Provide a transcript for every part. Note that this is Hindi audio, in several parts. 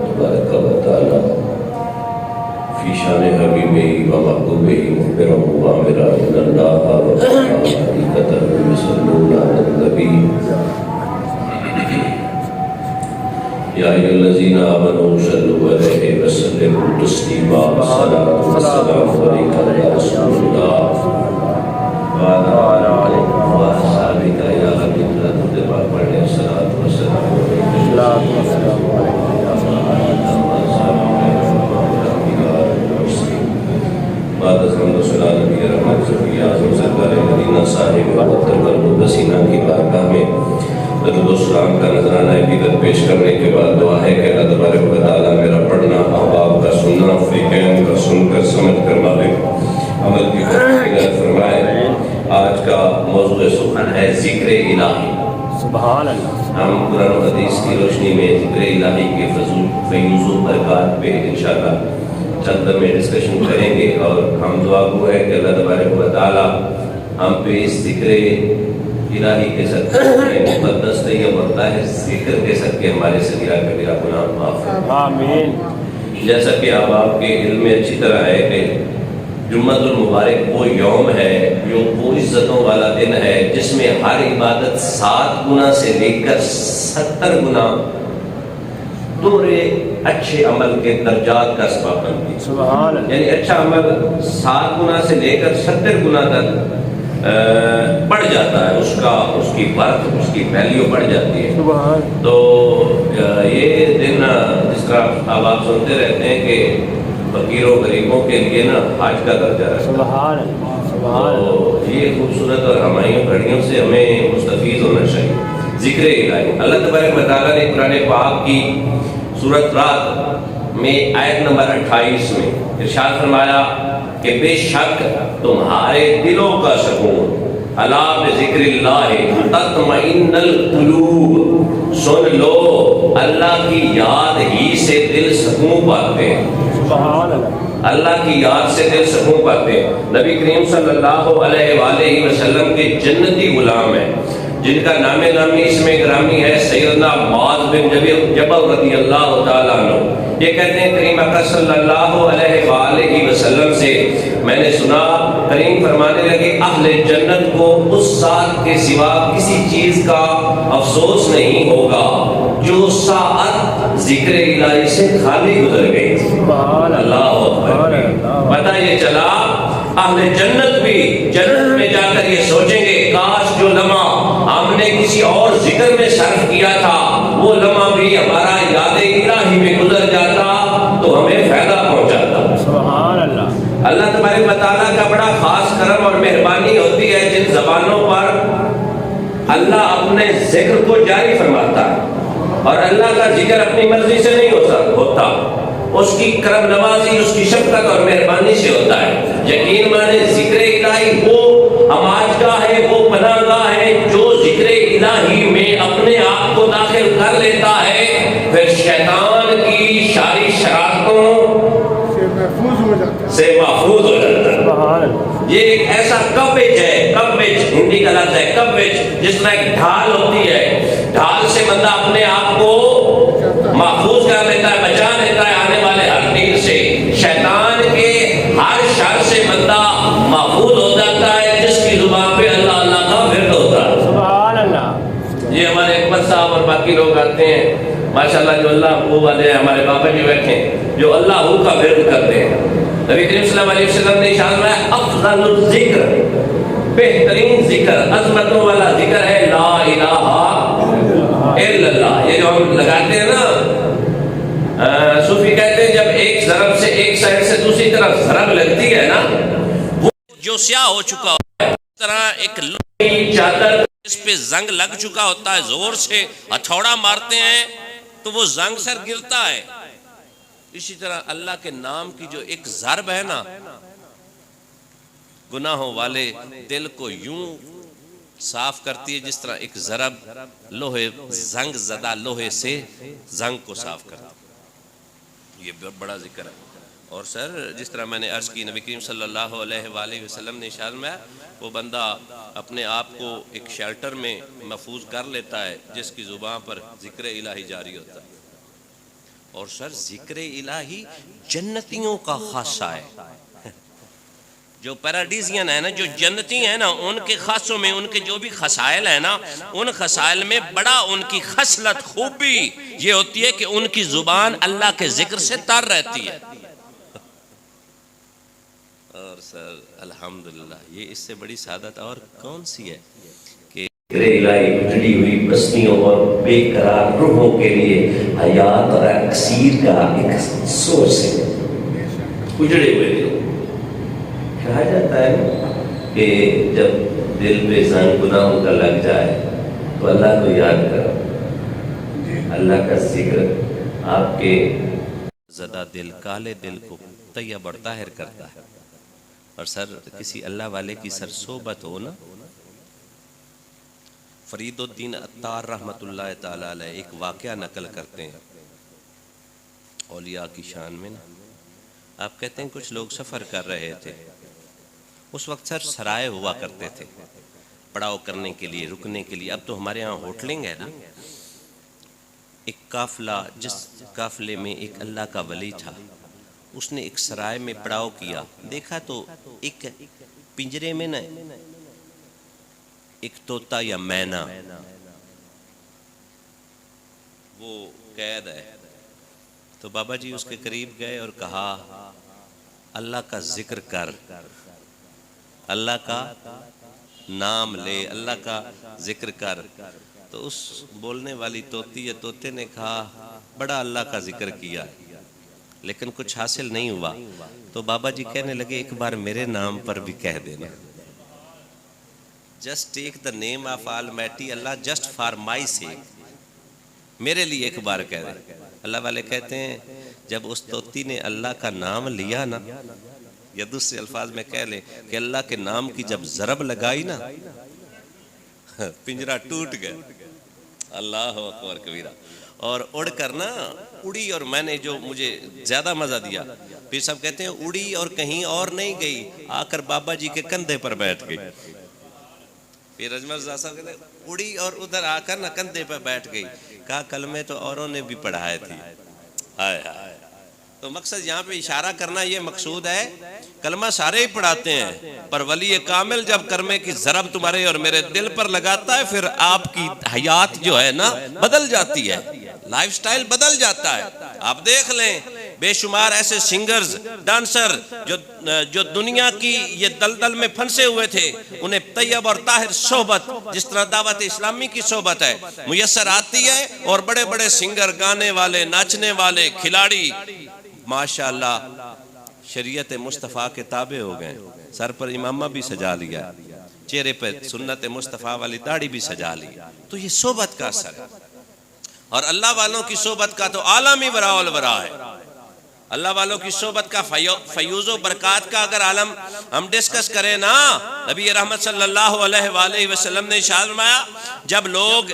तबारक व तआला फी शान हबीबी व महबूबी मुहतरम व आमिरा इन्नल्लाह व मलाइकतहु युसल्लूना अलन नबी या अय्युहल्लज़ीना आमनू सल्लु अलैहि व सल्लिमू तस्लीमा सलातु व सलामु अलैका या रसूलल्लाह व अला आलिका व असहाबिका या हबीबल्लाह तुझे पढ़े सलातु व सलामु अलैका की बारगाह में दरूद-ओ-सलाम का नजराना हकीकत पेश करने के बाद दुआ है कि अल्लाह तबारक व तआला मेरा पढ़ना अहबाब का सुनना फ़िक़्ह का सुनकर समझ कर मालिक अमल की तौफ़ीक़ फरमाए। आज का मौज़ू सुख़न है ज़िक्र इलाही। सुभान अल्लाह। हम कुरान और हदीस की रोशनी में ज़िक्र इलाही के फ़ैज़ बरक़ात पे इंशाअल्लाह चंद में डिस्कशन करेंगे और हम दुआ गो है कि अल्लाह तबारक व तआला हम पे इस ज़िक्र इलाही के सदक़े मुक़द्दस तैयब होता है ज़िक्र के सदक़े हमारे सगीरा कबीरा गुनाह माफ़ आमीन। जैसा कि अब आपके इल्म में अच्छी तरह है कि जुम्मतुल मुबारक वो यौम है जो वो इज़्ज़तों वाला दिन है जिसमें हर इबादत 7 गुना से लेकर 70 गुना तुम्हारे अच्छे अमल के दर्जात का सबब बनती है। यानी अच्छा अमल 7 गुना से लेकर 70 गुना तक बढ़ जाता है, उसकी वर्थ उसकी वैल्यू बढ़ जाती है। तो ये दिन जिस तरह अब आप सुनते रहते हैं कि फकीरों गरीबों के लिए ना हज का दर्जा है। तो ये खूबसूरत और हमायूं घड़ियों से हमें मुस्तफ़ीज़ होना चाहिए। ज़िक्र इलाही अल्लाह तबारक व तआला ने कुरान पाक की सूरत रात में आयत नंबर 28 में इरशाद फरमाया कि बेशक तुम्हारे दिलों का सुकून अला बिज़िक्रिल्लाहि तत्मइन्नुल कुलूब, सुन लो अल्लाह की याद ही से दिल सुकून पाते हैं। अल्लाह की याद से दिल सुकून पाते हैं। नबी करीम सल्लल्लाहु अलैहि वसल्लम के जन्नती गुलाम है जिनका नामे नामी इसमें ग्रामी है सैयदना मुआज़ बिन जबल रज़ियल्लाहु ताला अन्हु। ये कहते हैं करीम अक़रम सल्लल्लाहु अलैहि वसल्लम से मैंने सुना करीम फरमाने लगे अहले जन्नत को उस साथ के सिवा किसी चीज का अफसोस नहीं होगा जो साअत ज़िक्र इलाही से खाली गुजर गई। अल्लाह पता ये चला अहले जन्नत भी जन्नत में जाकर ये सोचेंगे काश जो लम्हा हमने किसी और जिक्र में सर्फ किया था वो लम्हा भी हमारा याद इलाही में गुजर जाता तो हमें फायदा पहुंचाता। सुभान अल्लाह। अल्लाह तबारक व तआला का बड़ा खास करम और मेहरबानी होती है जिन जबानों पर अल्लाह अपने जिक्र को जारी फरमाता है और अल्लाह का जिक्र अपनी मर्जी से नहीं होता, उसकी करम नवाजी उसकी शफ़क़त और मेहरबानी से होता है। यकीन माने ज़िक्र इलाही वो अमाजगाह है, वो पनाहगाह है जो ज़िक्र इलाही में अपने आप को दाखिल कर लेता है फिर शैतान की सारी शरारतों से महफूज हो जाता है। ये एक ऐसा कवच है, कवच हिंदी का लफ्ज़ है कवच, जिसमें एक ढाल होती है, ढाल से बंदा अपने आप को महफूज कर लेता है, बचा लेता है आने वाले हर तीर से। शैतान के हर शर से बंदा महफूज हो जाता है जिसकी जुबान पे अल्लाह अल्लाह का विर्द होता है। सुभान अल्लाह। ये हमारे अकबर साहब और बाकी लोग आते हैं माशाल्लाह जो अल्लाह वो वाले हमारे बाबा जी बैठे जो अल्लाह का विर्द करते हैं। नबी करीम सल्लल्लाहु अलैहि वसल्लम ने इरशाद फरमाया अफज़लुल ज़िक्र, बेहतरीन जिक्र अज़मतों वाला जिक्र है ला इलाहा इल्लल्लाह। ये जो हम लगाते हैं ना सूफी कहते हैं जब एक ज़रब से एक साइड से दूसरी तरफ ज़रब लगती है ना वो जो स्याह हो चुका होता है, इस तरह एक लोही चादर इस पे जंग लग चुका होता है, जोर से हथौड़ा मारते हैं तो वो जंग सर गिरता है। इसी तरह अल्लाह के नाम की जो एक ज़रब है ना गुनाहों वाले दिल को यूं साफ करती है जिस तरह एक ज़रब लोहे जंग ज़दा लोहे से जंग को साफ करती है। ये बड़ा जिक्र है। और सर जिस तरह मैंने अर्ज़ की नबी करीम सल्लल्लाहु अलैहि वसल्लम ने इरशाद में वो बंदा अपने आप को एक शेल्टर में महफूज कर लेता है जिसकी ज़ुबान पर ज़िक्र इलाही जारी होता है और सर जिक्र इलाही जन्नतियों का खासा है। जो पैराडीजियन है ना, जो जन्नती है ना, उनके खासों में उनके जो भी खसाइल है ना, उन खसाइल में बड़ा उनकी खसलत खूबी ये होती है कि उनकी जुबान अल्लाह के जिक्र से तर रहती है। और सर अल्हम्दुलिल्लाह ये इससे बड़ी सादत और कौन सी है कि इलाही उजड़ी हुई बस्तियों और बेकरार रूहों के लिए हयात और अक्सीर का एक सोर्स है। उजड़े हुए दिल, कहा जाता है कि जब दिल पे जंग गुनाहों का लग जाए तो अल्लाह को याद करो, अल्लाह का जिक्र आपके ज़दा दिल काले दिल को तैयब और ताहिर करता है। और सर किसी अल्लाह वाले की सर सोबत हो ना, फरीदुद्दीन अत्तार रहमतुल्लाह ताला अलैह एक वाक़या नकल करते हैं औलिया की शान में ना। आप कहते हैं कुछ लोग सफ़र कर रहे थे, उस वक्त सर सराय हुआ करते थे पड़ाव करने के लिए, रुकने के लिए। अब तो हमारे यहाँ होटलिंग है ना। एक काफिला, जिस काफिले में एक अल्लाह का वली था, उसने एक सराय में पड़ाव किया। देखा तो एक पिंजरे में न एक तोता या मैना वो कैद है। तो बाबा जी उसके करीब गए और कहा अल्लाह का जिक्र कर, अल्लाह का नाम ले, अल्लाह का जिक्र कर। तो उस बोलने वाली तोती या तोते ने कहा बड़ा अल्लाह का जिक्र किया लेकिन कुछ हासिल नहीं हुआ। तो बाबा जी कहने लगे एक बार मेरे नाम पर भी कह देना, just take the name of almighty Allah just for my sake, मेरे लिए एक बार कह दे। अल्लाह वाले कहते हैं जब उस तोती ने अल्लाह का नाम लिया ना, या दूसरे अल्फाज में कह ले कि अल्लाह के नाम की जब जरब लगाई ना, पिंजरा टूट गया। अल्लाह अकबर कबीरा। और उड़ कर ना उड़ी, और मैंने जो मुझे ज्यादा मजा दिया, फिर सब कहते हैं उड़ी और कहीं और नहीं गई, आकर बाबा जी के कंधे पर बैठ गई। फिर अजमल साहब कहते हैं उड़ी और उधर आकर ना कंधे पर बैठ गई। कहा कलमे तो औरों ने भी पढ़ाए थी। हाय हाय। तो मकसद यहाँ पे इशारा करना ये मकसूद है, कलमा सारे ही पढ़ाते हैं, पर वली कामिल जब कलमे की जरब तुम्हारे और मेरे दिल पर लगाता है, फिर आपकी हयात जो है ना बदल जाती है, लाइफस्टाइल बदल जाता है। आप देख लें बेशुमार ऐसे सिंगर्स, डांसर जो दुनिया की ये दलदल में फंसे हुए थे, उन्हें तैयब और ताहिर सोहबत, जिस तरह दावत इस्लामी की सोहबत है मुयस्सर आती है, और बड़े बड़े सिंगर, गाने वाले, नाचने वाले, खिलाड़ी माशाअल्लाह शरीयत मुस्तफ़ा के ताबे हो गए। सर पर इमामा भी सजा लिया, चेहरे पर सुन्नत मुस्तफ़ा वाली दाढ़ी भी सजा ली। तो ये सोहबत का असर है। और अल्लाह वालों की सोहबत का तो आलमी वराउल वरा है। अल्लाह वालों की सोहबत का फयूज़ो बरक़ात का अगर आलम हम डिस्कस करें ना, नबी रहमत सल्लल्लाहु अलैहि वसल्लम ने इरशाद फरमाया, जब लोग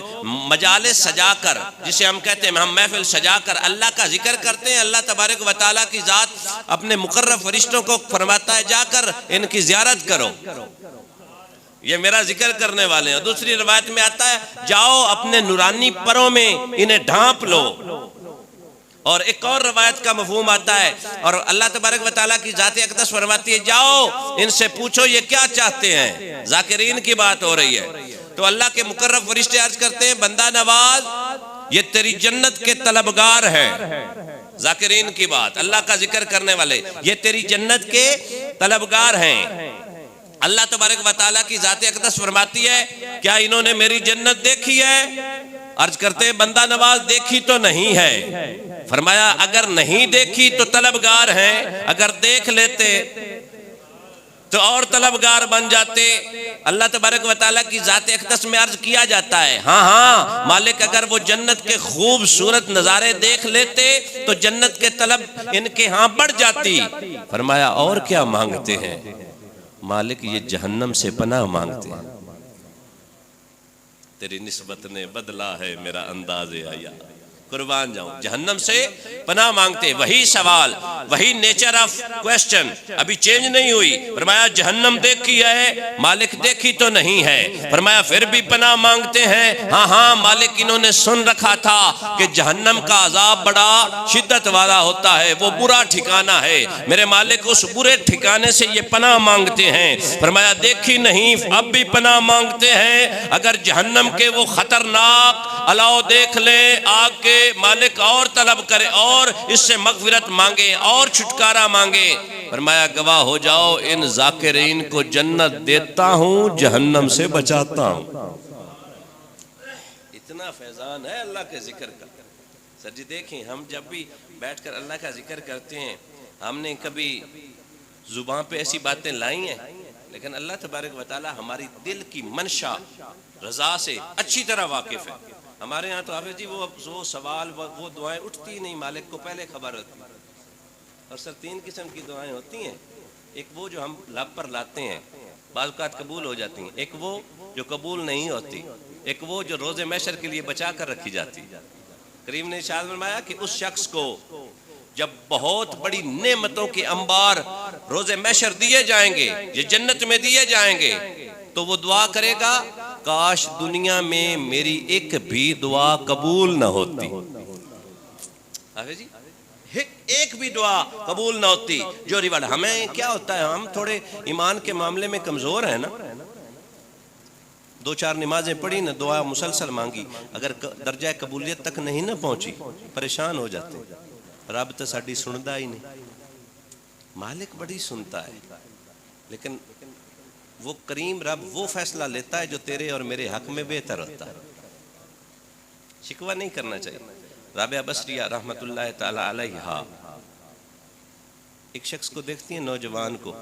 मजाले सजाकर, जिसे हम कहते हैं हम महफिल सजाकर अल्लाह का जिक्र करते हैं, अल्लाह तबारक व तआला की ज़ात अपने मुकर्रब फरिश्तों को फरमाता है जाकर इनकी ज़ियारत करो, ये मेरा जिक्र करने वाले हैं। दूसरी रिवायत में आता है जाओ अपने नूरानी परों में इन्हें ढांप लो। और एक और रवायत का मफहूम आता है, और अल्लाह तबारक व तआला की ज़ात अक़दस फरमाती है जाओ इनसे पूछो ये क्या चाहते हैं। ज़ाकिरीन की बात हो रही है। तो अल्लाह के मुकर्रब फरिश्ते अर्ज करते हैं बंदा नवाज ये तेरी जन्नत के तलबगार है। ज़ाकिरीन की बात, अल्लाह का जिक्र करने वाले ये तेरी जन्नत के तलबगार हैं। अल्लाह तबारक व तआला की ज़ात अक़दस फरमाती है क्या इन्होंने मेरी जन्नत देखी है? अर्ज करते हैं बंदा नवाज देखी तो नहीं है। फरमाया अगर नहीं देखी तो तलबगार हैं, अगर देख लेते तो और तलबगार बन जाते। अल्लाह तबारक व तआला की ज़ात अक़दस में अर्ज किया जाता है हाँ हाँ मालिक अगर वो जन्नत के खूबसूरत नज़ारे देख लेते तो जन्नत के तलब इनके यहाँ बढ़ जाती। फरमाया और क्या मांगते हैं? मालिक ये जहन्नम से पनाह मांगते हैं। तेरी निस्बत ने बदला है मेरा अंदाज़े आया। कुर्बान जाऊं, जहन्नम से पनाह मांगते। वही सवाल, वही नेचर ऑफ क्वेश्चन अभी चेंज नहीं हुई। फरमाया जहन्नम देखी है, मालिक देखी तो नहीं है। फरमाया फिर भी पनाह मांगते हैं। हाँ हाँ मालिक, इन्होंने सुन रखा था कि जहन्नम का अजाब बड़ा शिद्दत वाला होता है, वो बुरा ठिकाना है। मेरे मालिक उस बुरे ठिकाने से ये पनाह मांगते हैं। फरमाया देखी नहीं, अब भी पनाह मांगते हैं। अगर जहन्नम के वो खतरनाक अलाव देख ले आग के, मालिक और तलब करे और इससे मगफिरत मांगे और छुटकारा मांगे। फरमाया गवाह हो जाओ, इन जाकिरीन को जन्नत देता हूं, जहन्नम से बचाता हूं। इतना फैजान है अल्लाह के जिक्र का। सर जी देखें, हम जब भी बैठकर अल्लाह का जिक्र करते हैं, हमने कभी जुबान पे ऐसी बातें लाई हैं, लेकिन अल्लाह तबारक व तआला हमारी दिल की मंशा रजा से अच्छी तरह वाकिफ है। हमारे यहाँ तो हाफिज जी वो सवाल वो दुआएं उठती नहीं, मालिक को पहले खबर होती है। और सर 3 किस्म की दुआएं होती हैं। एक वो जो हम लब पर लाते हैं, बाज़ औक़ात कबूल हो जाती हैं। एक वो जो कबूल नहीं होती। एक वो जो रोज़े महशर के लिए बचा कर रखी जाती। करीम ने इरशाद फरमाया कि उस शख्स को जब बहुत बड़ी नेमतों के अंबार रोज़े महशर दिए जाएंगे, ये जन्नत में दिए जाएंगे, तो वो दुआ करेगा, काश दुनिया में मेरी एक भी दुआ कबूल न होती। हाफिज जी, एक भी दुआ कबूल ना होती। जो रिवार्ड हमें क्या होता है, हम थोड़े ईमान के मामले में कमजोर है ना। 2-4 नमाजें पढ़ी ना, दुआ मुसलसल मांगी, अगर दर्जा कबूलियत तक नहीं ना पहुंची, परेशान हो जाते। रब तो साड़ी सुनता ही नहीं। मालिक बड़ी सुनता है, लेकिन वो करीम रब वो फैसला लेता है जो तेरे और मेरे हक में बेहतर होता है। शिकवा नहीं करना चाहिए। राबिया बसरिया रहमतुल्लाह ताला अलैहा एक शख्स को देखती है, नौजवान को,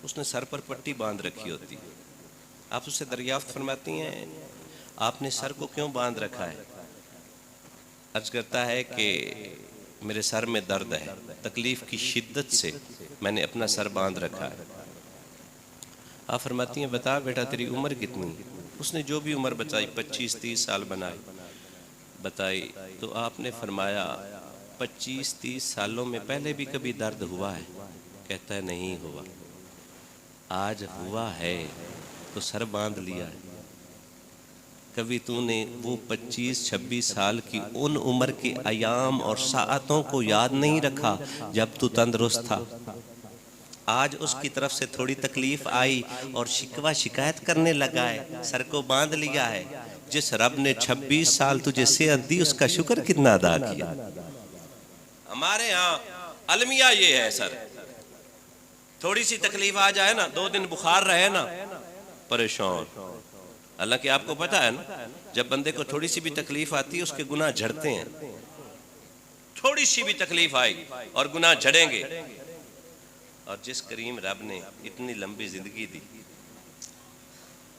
उसने सर पर पट्टी बांध रखी होती है। आप उससे दरियाफ्त फरमाती हैं, आपने सर को क्यों बांध रखा है? अर्ज करता है कि मेरे सर में दर्द है, तकलीफ की शिद्दत से मैंने अपना सर बांध रखा है। आप फरमाती हैं, बता बेटा तेरी उम्र कितनी? उसने जो भी उम्र बताई, 25-30 साल बताई। तो आपने फरमाया 25-30 सालों में पहले भी कभी दर्द हुआ है? कहता है नहीं हुआ। आज हुआ है तो सर बांध लिया है। कभी तूने वो 25-26 साल की उन उम्र के अयाम और साअतों को याद नहीं रखा जब तू तंदुरुस्त था? आज उसकी तरफ से थोड़ी तकलीफ आई और शिकवा शिकायत करने लगा है, सर को बांध लिया है। जिस रब ने 26 साल तुझे सेहत दी, उसका शुक्र कितना अदा किया। हमारे यहाँ अलमिया ये है सर, थोड़ी सी तकलीफ आ जाए ना, 2 दिन बुखार रहे ना, परेशान। हालांकि आपको पता है ना, जब बंदे को थोड़ी सी भी तकलीफ आती है उसके गुनाह झड़ते हैं। थोड़ी सी भी तकलीफ आई और गुनाह झड़ेंगे। और जिस करीम रब ने इतनी लंबी जिंदगी दी,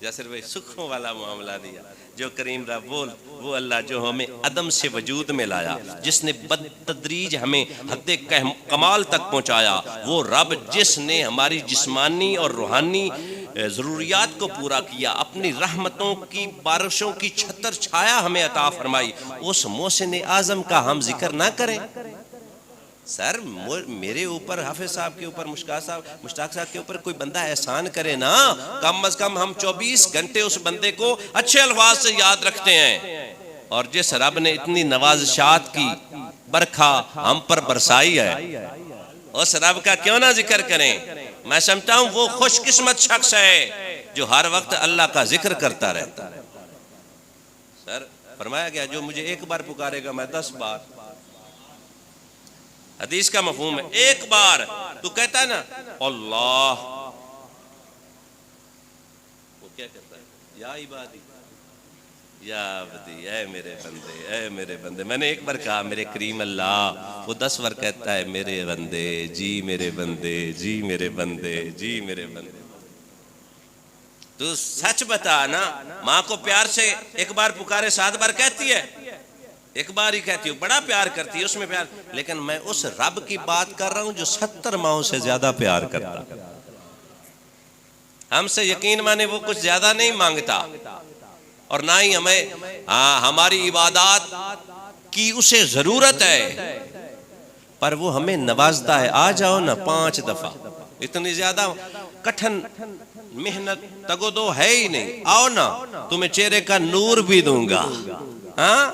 या सिर्फ सुखों वाला मामला दिया, जो करीम रब वो अल्लाह जो हमें अदम से वजूद में लाया, जिसने बतदरीज हमें हद कमाल तक पहुंचाया, वो रब जिसने हमारी जिस्मानी और रूहानी ज़रूरियात को पूरा किया, अपनी रहमतों की बारिशों की छतर छाया हमें अता फरमाई, उस मोहसिन आज़म का हम जिक्र ना करें? सर मेरे ऊपर, हाफिज साहब के ऊपर, मुश्ताक साहब के ऊपर कोई बंदा एहसान करे ना, कम अज कम हम 24 घंटे उस बंदे को अच्छे अल्फाज से याद रखते हैं। और जिस रब ने इतनी नवाज़िशात की बरखा हम पर बरसाई है, उस रब का क्यों ना जिक्र करें? मैं समझता हूं वो खुशकिस्मत शख्स है जो हर वक्त अल्लाह का जिक्र करता रहता है। सर फरमाया गया, जो मुझे एक बार पुकारेगा मैं 10 बार। हदीस का मफहूम है, एक बार तू कहता है ना अल्लाह, वो क्या कहता है? या इबादी या अब्दी, ऐ मेरे बंदे, ऐ मेरे बंदे। मैंने एक बार कहा मेरे करीम अल्लाह, वो 10 बार कहता है मेरे बंदे, जी मेरे बंदे, जी मेरे बंदे, जी मेरे बंदे। तू सच बता ना, माँ को प्यार से एक बार पुकारे 7 बार कहती है? एक बार ही कहती हूँ, बड़ा प्यार करती है, उसमें प्यार। लेकिन मैं उस रब की बात कर रहा हूं जो 70 माओं से ज्यादा प्यार करता। हमसे यकीन माने वो कुछ ज्यादा नहीं मांगता, और ना ही हमें हमारी इबादत की उसे जरूरत है, पर वो हमें नवाजता है। आ जाओ ना 5 दफा, इतनी ज्यादा कठिन मेहनत तगोदो है ही नहीं, आओ ना, तुम्हें चेहरे का नूर भी दूंगा, हाँ,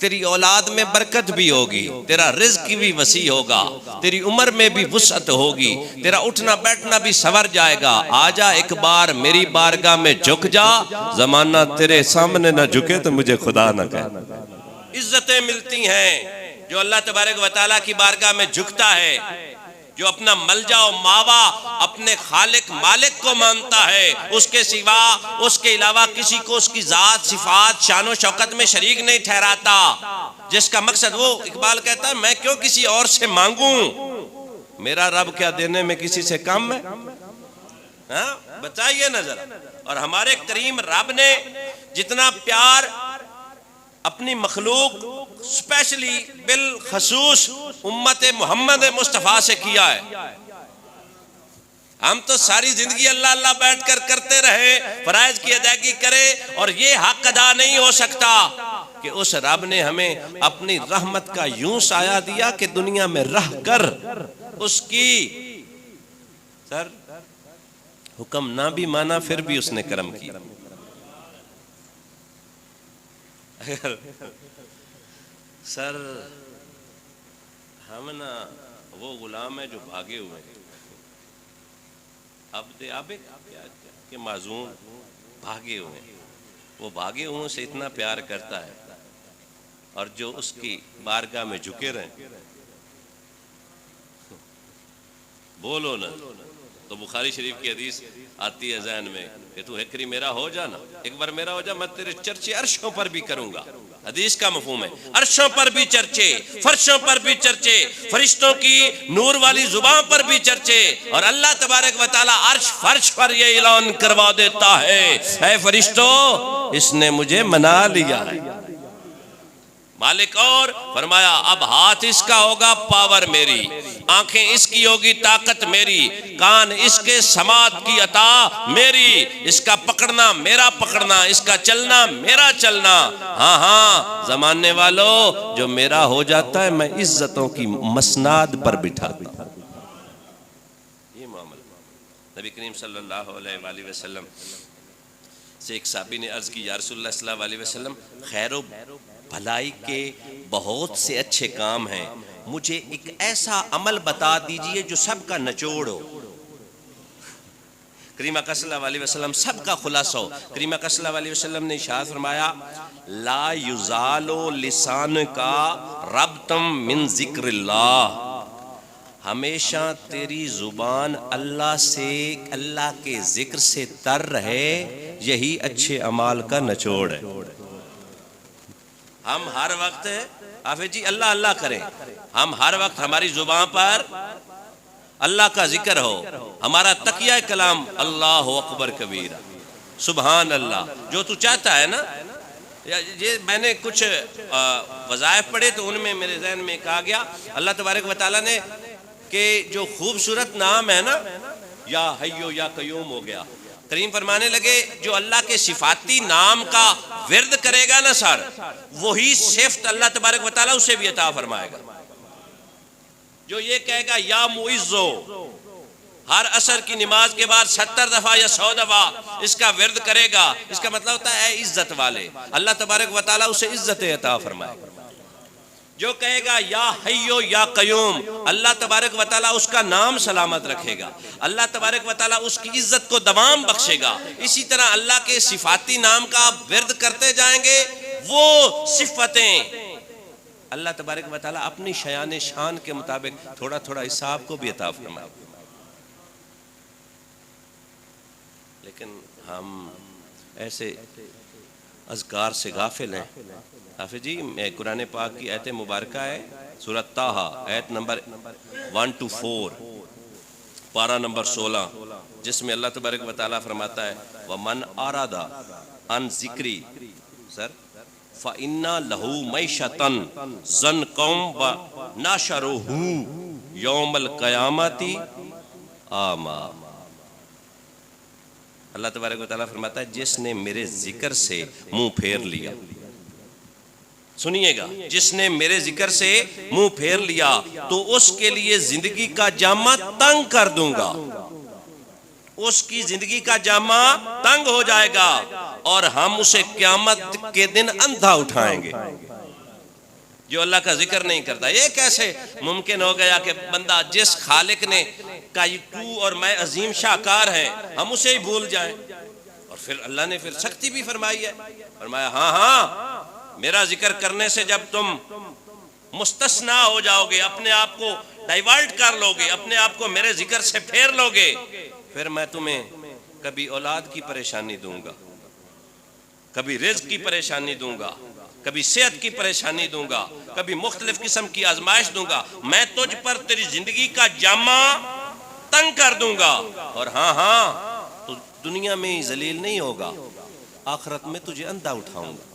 तेरी औलाद में बरकत भी होगी, तेरा रिज्क भी वसी होगा, तेरी उम्र में भी वुसअत होगी, तेरा उठना बैठना भी संवर जाएगा। आजा एक बार मेरी बारगाह में झुक जा, जमाना तेरे सामने ना झुके तो मुझे खुदा ना कहे। इज्जतें मिलती हैं जो अल्लाह तबारक व तआला की बारगाह में झुकता है, जो अपना मलजा और मावा अपने खालिक मालिक को मानता है, उसके सिवा उसके अलावा किसी को उसकी जात सिफात शानो शौकत में शरीक नहीं ठहराता, जिसका मकसद, वो इकबाल कहता है, मैं क्यों किसी और से मांगूं, मेरा रब क्या देने में किसी से कम है? हाँ, बताइए ना जरा। और हमारे करीम रब ने जितना प्यार अपनी मखलूक स्पेशली बिल खसूस उम्मत मोहम्मद मुस्तफ़ा से किया है। हम तो सारी जिंदगी अल्लाह अल्लाह बैठकर करते रहे, फराइज की अदायगी करे, और ये हक अदा नहीं हो सकता कि उस रब ने हमें अपनी रहमत का यूं साया दिया कि दुनिया में रह कर उसकी सर हुक्म ना भी माना फिर भी उसने करम किया। सर हम ना वो गुलाम है जो भागे हुए हैं, अब दे आबे के माजूम भागे हुए हैं, वो भागे हुए से इतना प्यार करता है, और जो उसकी बारगाह में झुके रहे, बोलो ना, तो बुखारी शरीफ की हदीस आती है ज़हन में कि तू एकरी मेरा हो जाना, एक बार मेरा हो जा, मैं तेरे चर्चे अर्शों पर भी करूंगा। हदीस का मफहूम है अर्शों पर भी चर्चे, फर्शों पर भी चर्चे, फरिश्तों की नूर वाली जुबान पर भी चर्चे, और अल्लाह तबारक व तआला अर्श फर्श पर ये ऐलान करवा देता है, ऐ फरिश्तों, इसने मुझे मना लिया है। मालिक और फरमाया, अब हाथ इसका होगा पावर मेरी, आंखें इसकी होगी ताकत मेरी, कान इसके समात की अता मेरी, इसका पकड़ना मेरा पकड़ना, इसका चलना मेरा चलना। हाँ हाँ जमाने वालों, जो मेरा हो जाता है मैं इज्जतों की मसनाद पर बिठाता हूं। ये मामला नबी करीम सल्लल्लाहु अलैहि वसल्लम से एक साहबी ने अर्ज की, या रसूलल्लाह सल्लल्लाहु अलैहि वसल्लम, खैरो भलाई के बहुत से अच्छे काम हैं, मुझे एक ऐसा अमल बता दीजिए जो सबका निचोड़ हो। करीम आका सल्लल्लाहु अलैहि वसल्लम सबका खुलासा हो। करीम आका सल्लल्लाहु अलैहि वसल्लम ने इरशाद फरमाया, ला युजालो लिसान का रब्तम मिन जिक्रिल्लाह, हमेशा तेरी जुबान अल्लाह से, अल्लाह के जिक्र से तर रहे, यही अच्छे अमाल का निचोड़ है। हम हर वक्त हाफिज जी अल्लाह अल्लाह करें, हम हर वक्त हमारी जुबान पर अल्लाह का जिक्र हो, हमारा तकिया कलाम अल्लाह अकबर कबीरा, सुबहान अल्लाह, जो तू चाहता है ना। ये मैंने कुछ वज़ाइफ पढ़े तो उनमें मेरे जहन में कहा गया, अल्लाह तबारक व तआला ने कि जो खूबसूरत नाम है ना, या हय्यो या कयूम हो गया, करीम फरमाने लगे जो अल्लाह के सिफाती नाम का विर्द करेगा ना सर, वही सिफ्त अल्लाह तबारक व तआला उसे भी अता फरमाएगा। जो ये कहेगा या मुइज़्ज़ो, हर असर की नमाज के बाद 70 दफा या 100 दफा इसका विर्द करेगा, इसका मतलब होता है इज्जत वाले, अल्लाह तबारक व तआला उसे इज्जत अता फरमाएगा। जो कहेगा या हय्यो या कयूम, अल्लाह तबारक व तआला उसका नाम सलामत रखेगा, अल्लाह तबारक व तआला उसकी इज्जत को दवाम बख्शेगा। इसी तरह अल्लाह के सिफाती नाम का आप विर्द करते जाएंगे, वो सिफतें अल्लाह तबारक व तआला अपनी शयान शान के मुताबिक थोड़ा थोड़ा हिसाब को भी अता फरमाएगा। लेकिन हम ऐसे अज़कार से गाफिल हैं। हाफिज जी, कुरान पाक की आयत मुबारक है सूरत ताहा, आयत नंबर 1 to 4, पारा नंबर 16, जिसमें अल्लाह तबारक व तआला फरमाता है, वमन आरादा अन जिक्री सर फ़इन्ना लहू मैशतन ज़नक़म व नशरुहू यौमल क़यामती आमा। अल्लाह तबारक व तआला फरमाता है, जिसने मेरे जिक्र से मुंह फेर लिया, सुनिएगा, जिसने मेरे जिक्र से मुंह फेर लिया तो उसके लिए जिंदगी का जामा तंग कर दूंगा, उसकी जिंदगी का जामा तंग हो जाएगा और हम उसे क्यामत के दिन अंधा उठाएंगे। जो अल्लाह का जिक्र नहीं करता, ये कैसे मुमकिन हो गया कि बंदा जिस खालिक ने का तू और मैं अजीम शाकार हैं, हम उसे ही भूल जाएं। और फिर अल्लाह ने फिर सख्ती भी फरमाई है, फरमाया हाँ हाँ, मेरा जिक्र करने से जब तुम मुस्तस्ना हो जाओगे, अपने आप को डाइवर्ट कर लोगे, अपने आप को मेरे जिक्र से फेर लोगे, फिर मैं तुम्हें कभी औलाद की परेशानी दूंगा, कभी रिज्क की परेशानी दूंगा, कभी सेहत की परेशानी दूंगा, कभी मुख्तलिफ किस्म की आजमाइश दूंगा। मैं तुझ पर तेरी जिंदगी का जामा तंग कर दूंगा। और हाँ हाँ, तो दुनिया में ही जलील नहीं होगा, आखिरत में तुझे अंधा उठाऊंगा।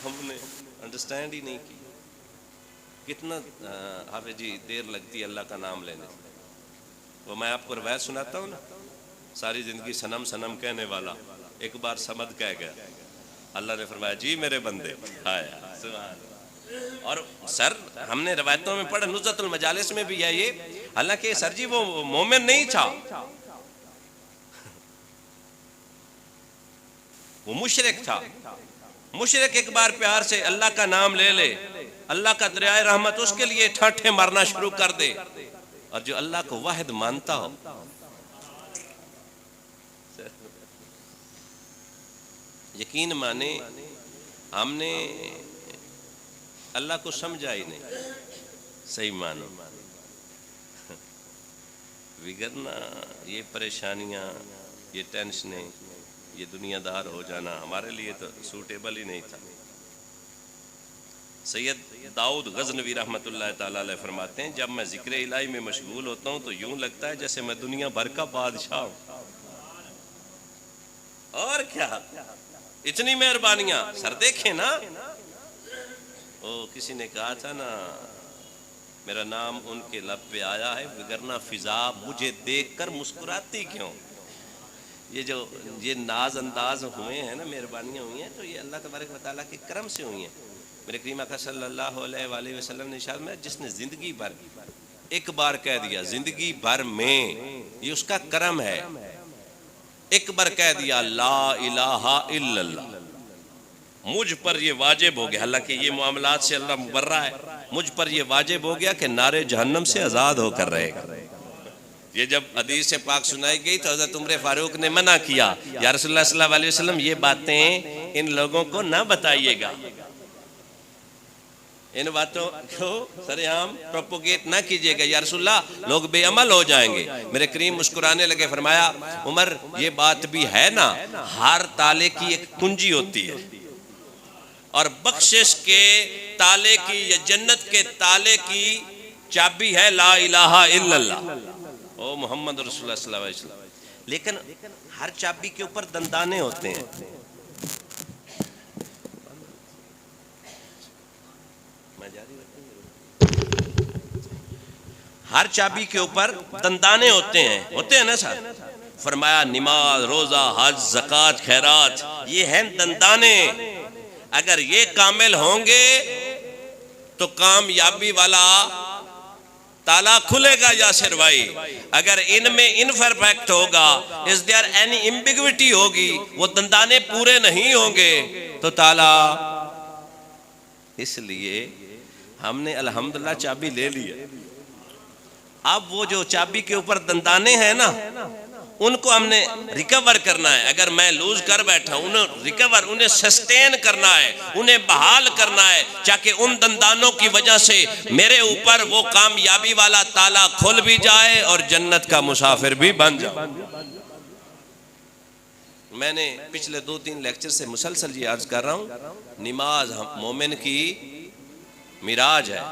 हमने अंडरस्टैंड ही नहीं की। कितना हाफिज जी देर लगती है अल्लाह का नाम लेने से। वो मैं आपको रवायत सुनाता हूँ ना, सारी जिंदगी सनम सनम कहने वाला एक बार समद कह गया, अल्लाह ने फरमाया जी मेरे बंदे हाय सुभान। और सर हमने रवायतों में पढ़ा, नुज़्रतुल मजालिस में भी है ये, हालांकि सर जी वो मोमिन नहीं था, वो मुशरिक था। मुशरिक एक बार प्यार से अल्लाह का नाम ले ले, अल्लाह का दरियाए रहमत उसके लिए ठाठे मारना शुरू कर दे। और जो अल्लाह को वाहिद मानता हो, यकीन माने हमने अल्लाह को समझा ही नहीं, सही मानो विगरना ये परेशानियां, ये टेंशनें, ये दुनियादार हो जाना हमारे लिए तो सूटेबल ही नहीं था। सैयद दाऊद गज़नवी रहमतुल्लाह ताला अलैह फरमाते हैं, जब मैं जिक्र इलाही में मशगूल होता हूँ तो यूं लगता है जैसे मैं दुनिया भर का बादशाह हूँ। और क्या इतनी मेहरबानियां, सर देखे ना, ओ किसी ने कहा था ना, मेरा नाम उनके लब पे आया है, वगरना फिजा मुझे देखकर मुस्कुराती क्यों। ये जो ये नाज अंदाज हुए हैं ना, मेहरबानियां हुई हैं, तो ये अल्लाह तबारक व तआला के करम से हुई हैं। मेरे करीम आका सल्लल्लाहु अलैहि वसल्लम ने इरशाद में, जिसने जिंदगी भर एक बार कह दिया जिंदगी भर में, ये उसका करम है, एक बार कह दिया ला इलाहा इल्लल्लाह, मुझ पर ये वाजिब हो गया, हालांकि ये मामलात से अल्लाह मुबर्रा है, मुझ पर ये वाजिब हो गया कि नारे जहन्नम से आज़ाद होकर रहेगा। ये जब हदीस से पाक सुनाई गई तो हज़रत उमर फारूक ने मना किया, या रसूलुल्लाह सल्लल्लाहु अलैहि वसल्लम ये बातें इन लोगों को ना बताइएगा, इन बातों को सरेआम प्रोपोगेट ना कीजिएगा, या रसूलुल्लाह लोग बेअमल हो जाएंगे। मेरे करीम मुस्कुराने लगे, फरमाया उमर ये बात भी है ना, हर ताले की एक कुंजी होती है और बख्शिश के ताले की या जन्नत के ताले की चाबी है ला इलाहा इल्लल्लाह, ओ मोहम्मद रसूलुल्लाह सल्लल्लाहु अलैहि वसल्लम। लेकिन हर चाबी के ऊपर दंदाने होते हैं। हर चाबी के ऊपर दंदाने होते हैं ना सर। फरमाया नमाज, रोजा, हज, ज़कात, खैरात, ये हैं दंदाने। अगर ये कामिल होंगे तो कामयाबी वाला ताला खुलेगा यासिर भाई। अगर इनमें इनपरफेक्ट होगा, इज देयर एनी एम्बिग्विटी होगी, वो दंदाने पूरे नहीं होंगे तो ताला। इसलिए हमने अल्हम्दुलिल्लाह चाबी ले ली है। अब वो जो चाबी के ऊपर दंदाने हैं ना, उनको हमने रिकवर करना है। अगर मैं लूज कर बैठा हूं, उन्हें रिकवर, उन्हें सस्टेन करना है, उन्हें बहाल करना है, ताकि उन दंदानों की वजह से मेरे ऊपर वो कामयाबी वाला ताला खुल भी जाए और जन्नत का मुसाफिर भी बन जाए। मैंने पिछले 2-3 लेक्चर से मुसलसल ये अर्ज कर रहा हूं, नमाज मोमिन की मिराज है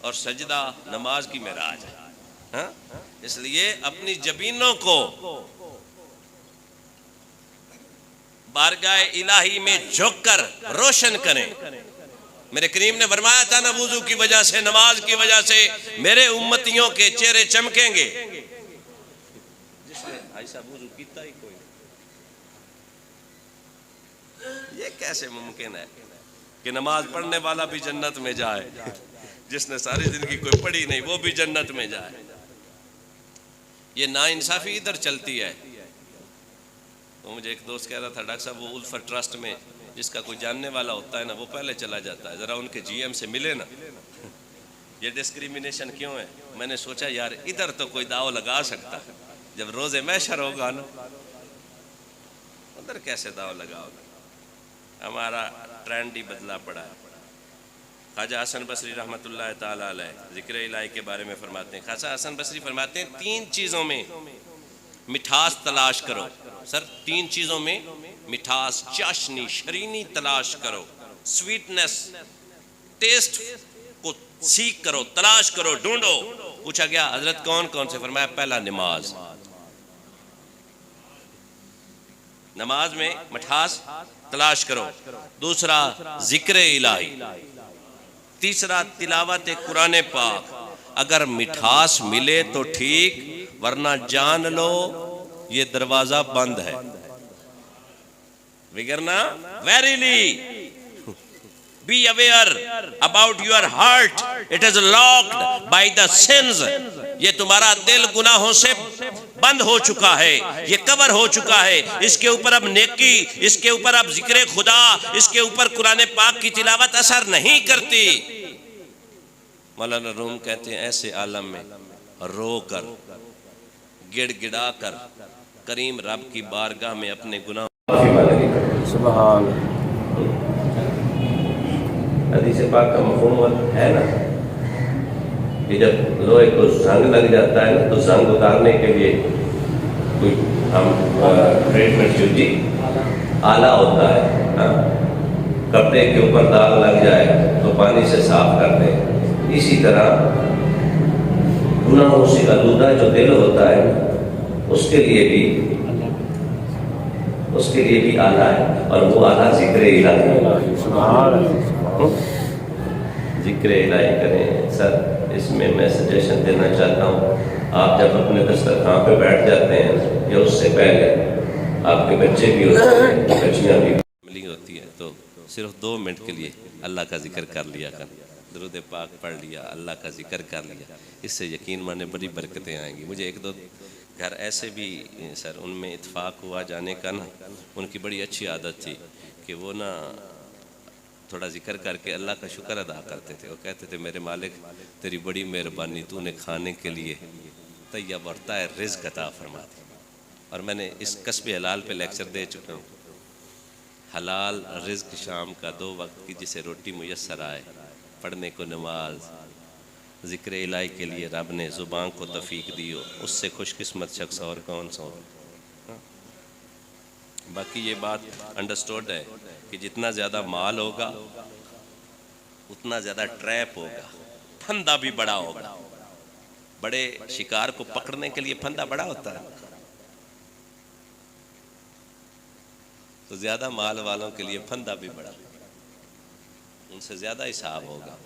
और सजदा नमाज की मिराज है। हाँ? इसलिए अपनी जबीनों को बारगाह इलाही में झुककर रोशन करें। मेरे करीम ने फरमाया था ना, वुजू की वजह से, नमाज की वजह से मेरे उम्मतियों के चेहरे चमकेंगे। जिसने भाई साहब वुजू कीता ही कोई ये कैसे मुमकिन है कि नमाज पढ़ने वाला भी जन्नत में जाए, जिसने सारी जिंदगी कोई पढ़ी नहीं वो भी जन्नत में जाए? ये नाइंसाफी इधर चलती है। तो मुझे एक दोस्त कह रहा था, डॉक्टर साहब वो उल्फा ट्रस्ट में जिसका कोई जानने वाला होता है ना वो पहले चला जाता है, ज़रा उनके जीएम से मिले ना। ये डिस्क्रिमिनेशन क्यों है? मैंने सोचा यार इधर तो कोई दाव लगा सकता है, जब रोज़े महशर होगा ना उधर कैसे दाव लगाओगे? हमारा ट्रेंड ही बदला पड़ा है। ख्वाजा हसन बसरी रहमतुल्लाह ताला अलैह जिक्र इलाही के बारे में फरमाते हैं, ख्वाजा हसन बसरी फरमाते हैं 3 चीज़ों में मिठास तलाश करो। सर 3 चीज़ों में मिठास, चाशनी, शरीनी तलाश करो, स्वीटनेस, टेस्ट को सीख करो, तलाश करो, ढूंढो। पूछा गया हजरत कौन कौन से? फरमाया पहला नमाज, नमाज में मिठास तलाश करो। दूसरा जिक्र इलाही, तीसरा तिलावत कुरान पाक। अगर मिठास मिले तो ठीक, वरना जान लो ये दरवाजा बंद है। विगरना verily be aware about your heart, it is locked by the sins। ये तुम्हारा दिल गुनाहों से बंद हो चुका है, ये कवर हो चुका है। इसके ऊपर अब नेकी, इसके ऊपर अब जिक्र खुदा, इसके ऊपर कुरान पाक की तिलावत असर नहीं करती। मौलाना रूम कहते हैं ऐसे आलम में रो कर, गिड़गिड़ा कर करीम रब की बारगाह में अपने गुनाह सुभान हदीस पाक का मफ़हूम है ना कि जब लोहे को जंग लग जाता है ना तो जंग उतारने के लिए कोई हम ट्रीटमेंट यूजी आला होता है। हाँ, कपड़े के ऊपर दाग लग जाए तो पानी से साफ करते हैं। इसी तरह गुनाहों से आलूदा जो दिल होता है उसके लिए भी आला है, और वो आला जिक्र इलाही। जिक्र इलाही करें। सर इसमें मैं सजेशन देना चाहता हूँ, आप जब अपने दस्तरखान पे बैठ जाते हैं या उससे पहले आपके बच्चे भी होते हैं, बच्चियाँ भी मिली होती है, तो सिर्फ 2 मिनट के लिए अल्लाह का जिक्र कर लिया कर, दुरूद पाक पढ़ लिया, अल्लाह का जिक्र कर लिया, इससे यकीन माने बड़ी बरकतें आएंगी। मुझे 1-2 घर ऐसे भी सर उनमें इत्फाक हुआ जाने का ना, उनकी बड़ी अच्छी आदत थी कि वो ना थोड़ा जिक्र करके अल्लाह का शुक्र अदा करते थे। वो कहते थे मेरे मालिक तेरी बड़ी मेहरबानी, तूने खाने के लिए तैयब और तायर रिज़्क़ अता फरमा दी। और मैंने इस कस्बे हलाल पे लेक्चर दे चुका हूँ। हलाल रिज़्क़ शाम का 2 वक्त की जिसे रोटी मुयस्सर आए, पढ़ने को नमाज, ज़िक्र इलाही के लिए रब ने ज़ुबान को तौफ़ीक दी हो, उससे खुशकिस्मत शख्स और कौन सा हो। बाकी ये बात अंडरस्टूड है कि जितना ज़्यादा माल होगा उतना ज़्यादा ट्रैप होगा, फंदा भी बड़ा होगा। बड़े शिकार को पकड़ने के लिए फंदा बड़ा होता है, तो ज़्यादा माल वालों के लिए फंदा भी बड़ा, उनसे ज़्यादा हिसाब होगा।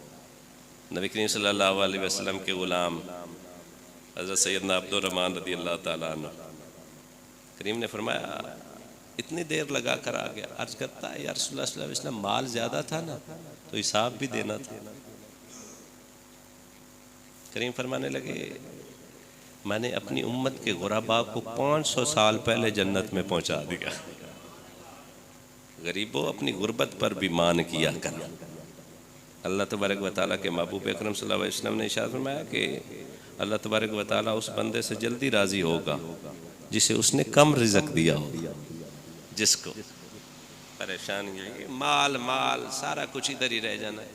नबी करीम सल्लल्लाहु अलैहि वसल्लम के ग़ुलाम हज़रत सैयदना अब्दुर्रहमान रज़ी अल्लाह ताला अन्हु करीम ने फरमाया इतनी देर लगा कर आ गया। अर्ज करता है या रसूलुल्लाह सल्लल्लाहु अलैहि वसल्लम माल ज़्यादा था ना, तो हिसाब भी देना था। करीम फरमाने लगे मैंने अपनी उम्मत के गुरबा को 500 साल पहले जन्नत में पहुंचा दिया। गरीबों अपनी गुर्बत पर भी मान किया करना। अल्लाह तबारक व तआला के महबूब अकरम सल्लल्लाहु अलैहि वसल्लम ने इरशाद फरमाया कि अल्लाह तबारक व तआला उस बंदे से जल्दी राज़ी होगा जिसे उसने कम रिज़्क़ दिया हो। जिसको परेशानी है माल माल सारा कुछ इधर ही रह जाना है।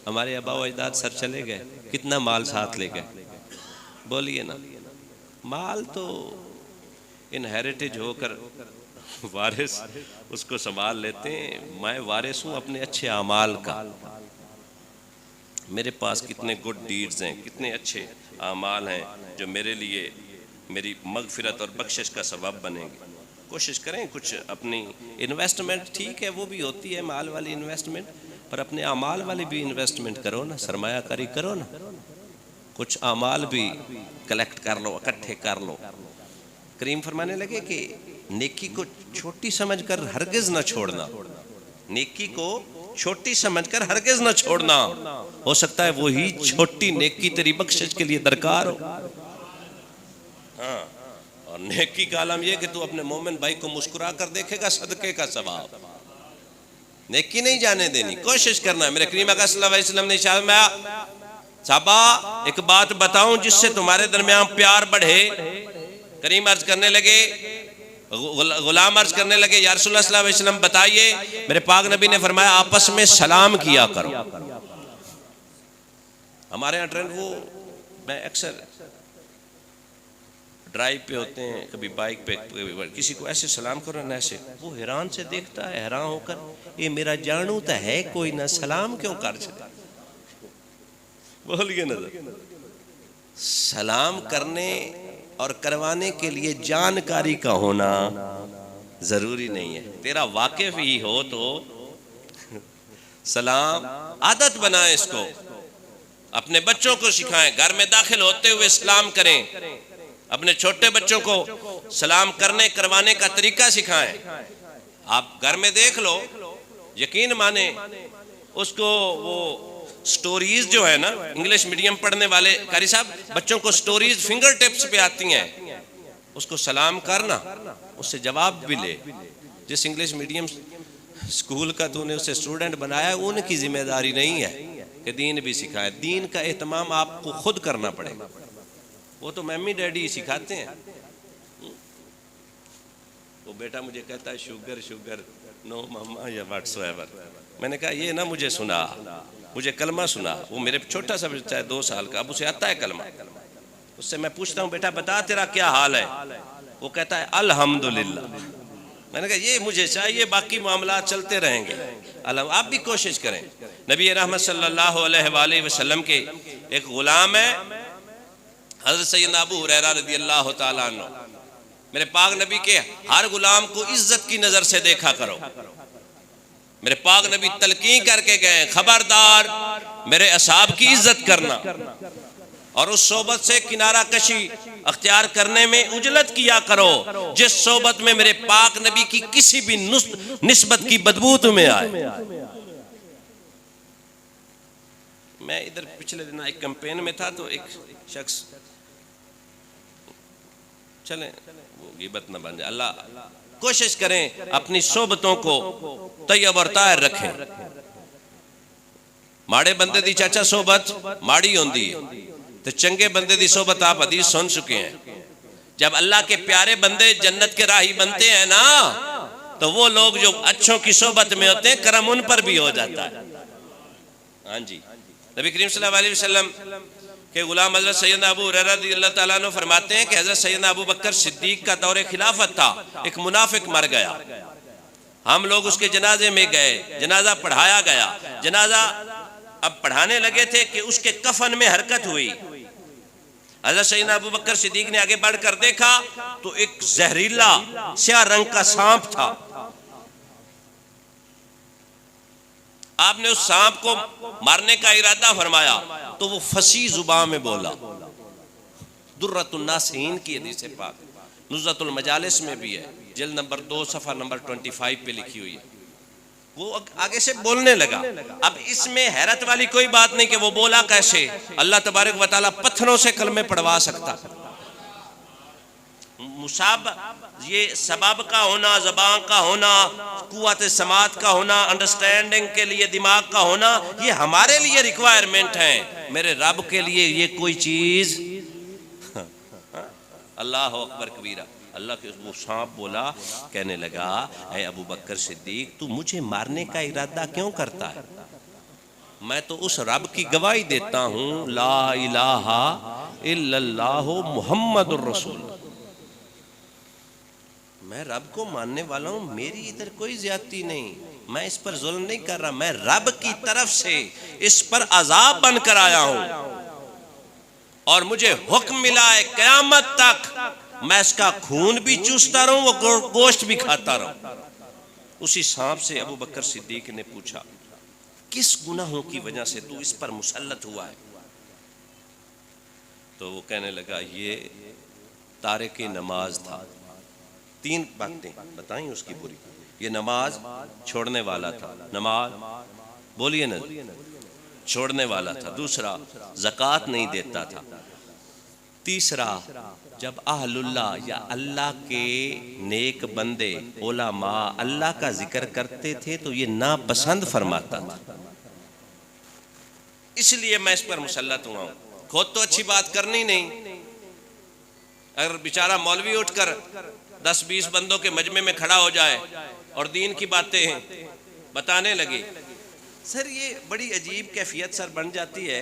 हमारे आबा व अजदाद सर चले गए, कितना माल साथ ले गए? बोलिए ना। माल तो इनहेरिटेज होकर वारिस उसको संभाल लेते हैं। मैं वारिस हूँ अपने अच्छे अमाल का। मेरे पास कितने गुड डीड्स हैं, कितने अच्छे अमाल हैं जो मेरे लिए मेरी मगफिरत और बख्शिश का सबब बनेंगे। कोशिश करें कुछ अपनी इन्वेस्टमेंट, ठीक है वो भी होती है माल वाली इन्वेस्टमेंट, पर अपने अमाल वाली भी इन्वेस्टमेंट करो ना, सरमायाकारी करो ना। कुछ अमाल भी कलेक्ट कर लो, इकट्ठे कर लो। करीम फरमाने लगे कि नेकी को छोटी समझकर हरगिज़ ना छोड़ना। नेकी को छोटी समझकर हरगिज न छोड़ना, हो सकता है वही छोटी नेकी तेरी बख्शिश के लिए दरकार हो। हाँ, और नेकी का आलम यह कि तू अपने मोमिन भाई को मुस्कुरा कर देखेगा, सदके का सवाब। नेकी नहीं जाने देनी, कोशिश करना है। मेरे करीम आका सल्लल्लाहु अलैहि वसल्लम ने इरशाद फरमाया, साहबा एक बात बताऊं जिससे तुम्हारे दरमियान प्यार बढ़े। करीम अर्ज करने लगे, गुलाम अर्ज करने लगे, या रसूलुल्लाह सल्लल्लाहु अलैहि वसल्लम बताइए। मेरे पाक नबी ने फरमाया, आपस में सलाम किया करो। हमारे यहाँ ट्रेंड वो, मैं अक्सर ड्राइव पे होते हैं, कभी बाइक पे, किसी को ऐसे सलाम करो ना, ऐसे वो हैरान से देखता है, हैरान होकर, ये मेरा जानू तो है कोई ना, सलाम क्यों कर चले। बोलिए नजर, सलाम करने और करवाने के लिए जानकारी का होना जरूरी नहीं है। तेरा वाकिफ ही हो तो सलाम आदत बनाए, इसको अपने बच्चों को सिखाएं, घर में दाखिल होते हुए सलाम करें, अपने छोटे बच्चों को सलाम करने करवाने का तरीका सिखाएं। आप घर में देख लो, यकीन माने, उसको वो स्टोरीज जो है ना, इंग्लिश मीडियम पढ़ने वाले कारी साहब, बच्चों को स्टोरीज फिंगर टिप्स पे आती हैं, उसको सलाम करना, उससे जवाब भी ले। जिस इंग्लिश मीडियम स्कूल का तूने उसे स्टूडेंट बनाया, उनकी जिम्मेदारी नहीं है कि दीन भी सिखाए। दीन का एहतमाम आपको खुद करना पड़ेगा, वो तो मम्मी डैडी सिखाते हैं। वो बेटा मुझे कहता है शुगर शुगर नो मम्मा या व्हाट्सएवर। मैंने कहा ये ना मुझे सुना, मुझे कलमा सुना। वो मेरे छोटा सा बच्चा है 2 साल का, अब उसे आता है कलमा। उससे मैं पूछता हूँ, बेटा बता तेरा क्या हाल है? वो कहता है अल्हम्दुलिल्लाह। मैंने कहा ये मुझे चाहिए, बाकी मामला चलते रहेंगे। आप भी कोशिश करें। नबी रहमत सल्लल्लाहु अलैहि वसल्लम के एक गुलाम है हज़रत सैयदना अबू हुरैरा रज़ियल्लाहु ताला अन्हु। मेरे पाक नबी के हर गुलाम को इज्जत की नजर से देखा करो। मेरे पाक नबी तलकीन करके गए, खबरदार मेरे असहाब की इज्जत करना और उस सोबत से किनारा कशी अख्तियार करने में उजलत किया करो जिस सोबत में मेरे पाक नबी की किसी भी निस्बत की बदबू तुम्हें आए। मैं इधर पिछले दिन एक कैंपेन में था, तो एक शख्स, चलें वो गिबत न बन जाए। अल्लाह कोशिश करें अपनी सोबतों को तैयब और ताहिर रखें। माड़े बंदे दी चाचा सोबत माड़ी होंदी है, तो चंगे बंदे दी सोबत आप हदीस सुन चुके हैं। जब अल्लाह के प्यारे बंदे जन्नत के राही बनते हैं ना, तो वो लोग जो अच्छों की सोबत में होते हैं, करम उन पर भी हो जाता है। हाँ जी, नबी करीम सल्लल्लाहु अलैहि वसल्लम के गुलाम हज़रत सैयदना अबू हुरैरा रज़ियल्लाहु ताला अन्हु फरमाते हैं कि हज़रत सैयदना अबू बकर सिद्दीक का दौरे खिलाफत था। एक मुनाफिक मर गया, हम लोग उसके जनाजे में गए, जनाजा पढ़ाया गया। जनाजा अब पढ़ाने लगे थे कि उसके कफन में हरकत हुई। हज़रत सैयदना अबू बकर सिद्दीक ने आगे बढ़कर देखा तो एक जहरीला स्याह रंग का सांप था। आपने उस सांप को मारने का इरादा फरमाया तो वो फसी जुबान में बोला। दुर्रतुन नासिहीन की हदीस पाक नुज़रतुल मजालिस में भी है, जिल्द नंबर 2 सफ़ा नंबर 25 पे लिखी हुई है। वो आगे से बोलने लगा। अब इसमें हैरत वाली कोई बात नहीं कि वो बोला कैसे। अल्लाह तबारक व तआला पत्थरों से कलमे पढ़वा सकता। मुसाब, ये सबब का होना, ज़बान का होना, कुव्वत समात का होना, अंडरस्टैंडिंग के लिए दिमाग का होना, ये हमारे लिए रिक्वायरमेंट है। मेरे रब के लिए ये कोई चीज। अल्लाह अकबर कबीरा। अल्लाह के वो सांप बोला, कहने लगा, ऐ अबू बकर सिद्दीक, तू मुझे मारने का इरादा क्यों करता है? मैं तो उस रब की गवाही देता हूँ, ला इलाहा इल्लल्लाहु मुहम्मदुर रसूल। मैं रब को मानने वाला हूँ, मेरी इधर कोई ज्यादती नहीं, मैं इस पर जुल्म नहीं कर रहा। मैं रब की तरफ से इस पर अजाब बनकर आया हूँ और मुझे हुक्म मिला है क़यामत तक मैं इसका खून भी चूसता रहूं, वो गोश्त भी खाता रहूं। उसी सांप से अबू बकर सिद्दीक ने पूछा, किस गुनाहों की वजह से तू इस पर मुसल्लत हुआ है? तो वो कहने लगा, ये तारिक नमाज था। 3 बातें बताई उसकी बुरी। ये नमाज छोड़ने वाला था, नमाज बोलिए ना, छोड़ने वाला था। दूसरा, ज़कात नहीं देता था। तीसरा, जब अहलुल्लाह या अल्लाह के नेक बंदे उलमा अल्लाह का जिक्र करते थे तो ये नापसंद फरमाता था। इसलिए मैं इस पर मुसल्लत हुआ हूं। खुद तो अच्छी बात करनी नहीं। अगर बेचारा मौलवी उठकर 10-20 बंदों के मजमे में खड़ा हो जाए और दीन की बातें बताने लगे, सर ये बड़ी अजीब कैफियत सर बन जाती है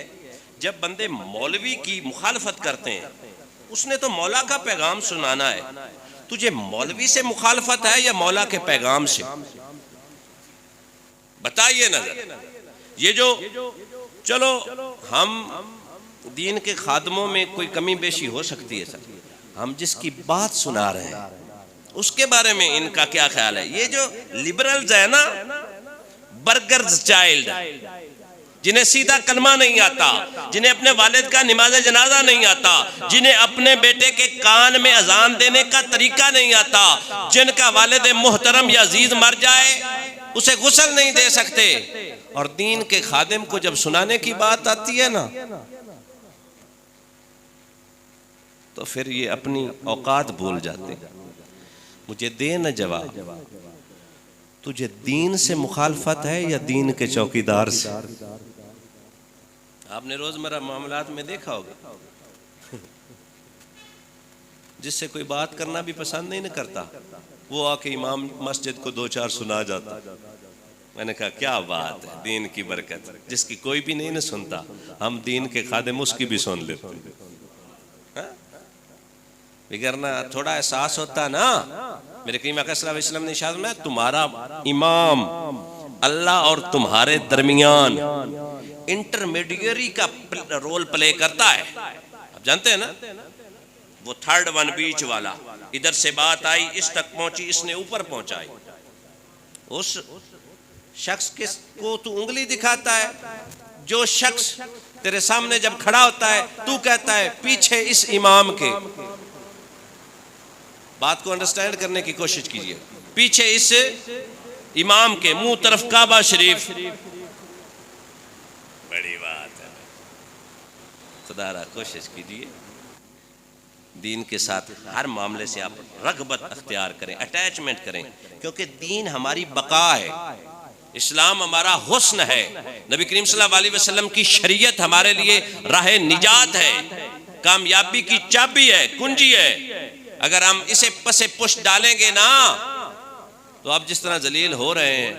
जब बंदे मौलवी की मुखालफत करते हैं। उसने तो मौला का पैगाम सुनाना है, तुझे मौलवी से मुखालफत है या मौला के पैगाम से? बताइए नजर। ये जो चलो हम दीन के खादमों में कोई कमी बेशी हो सकती है सर, हम जिसकी बात सुना रहे हैं उसके बारे में इनका क्या ख्याल है? ये जो लिबरल्स है ना, बर्गर्स चाइल्ड, जिन्हें सीधा कलमा नहीं आता, जिन्हें अपने वालिद का नमाज जनाजा नहीं आता, जिन्हें अपने बेटे के कान में अजान देने का तरीका नहीं आता, जिनका वालिद मुहतरम या अजीज मर जाए उसे गुस्ल नहीं दे सकते, और दीन के खादिम को जब सुनाने की बात आती है ना तो फिर ये अपनी औकात भूल जाते। मुझे दे न जवाब, तुझे दीन से मुखालफत है या दीन के चौकीदार से? आपने रोजमर्रा मामलात में देखा होगा, जिससे कोई बात करना भी पसंद नहीं न करता, वो आके इमाम मस्जिद को 2-4 सुना जाता। मैंने कहा क्या बात है, दीन की बरकत। जिसकी कोई भी नहीं न सुनता, हम दीन के खादिम उसकी भी सुन लेते। बिगरना थोड़ा एहसास होता ना। मेरे करीम आका सल्लल्लाहु अलैहि वसल्लम ने इरशाद में, तुम्हारा इमाम अल्लाह और तुम्हारे दरमियान इंटरमीडिएरी का रोल प्ले करता है। आप जानते हैं ना, वो थर्ड वन बीच वाला, इधर से बात आई इस तक पहुंची, इसने ऊपर पहुंचाई। उस शख्स को तू उंगली दिखाता है, जो शख्स तेरे सामने जब खड़ा होता है तू कहता है पीछे इस इमाम के। बात को अंडरस्टैंड करने की कोशिश कीजिए। पीछे इस इमाम के, मुंह तरफ काबा शरीफ। बड़ी बात है। खुदारा कोशिश कीजिए दीन के साथ हर मामले से आप रगबत अख्तियार करें, अटैचमेंट करें, क्योंकि दीन हमारी बका है, इस्लाम हमारा हुस्न है, नबी करीम सल्लल्लाहु अलैहि वसल्लम की शरीयत हमारे लिए राह निजात है, कामयाबी की चाबी है, कुंजी है। अगर हम इसे पसे पुश डालेंगे ना तो आप जिस तरह जलील हो रहे हैं,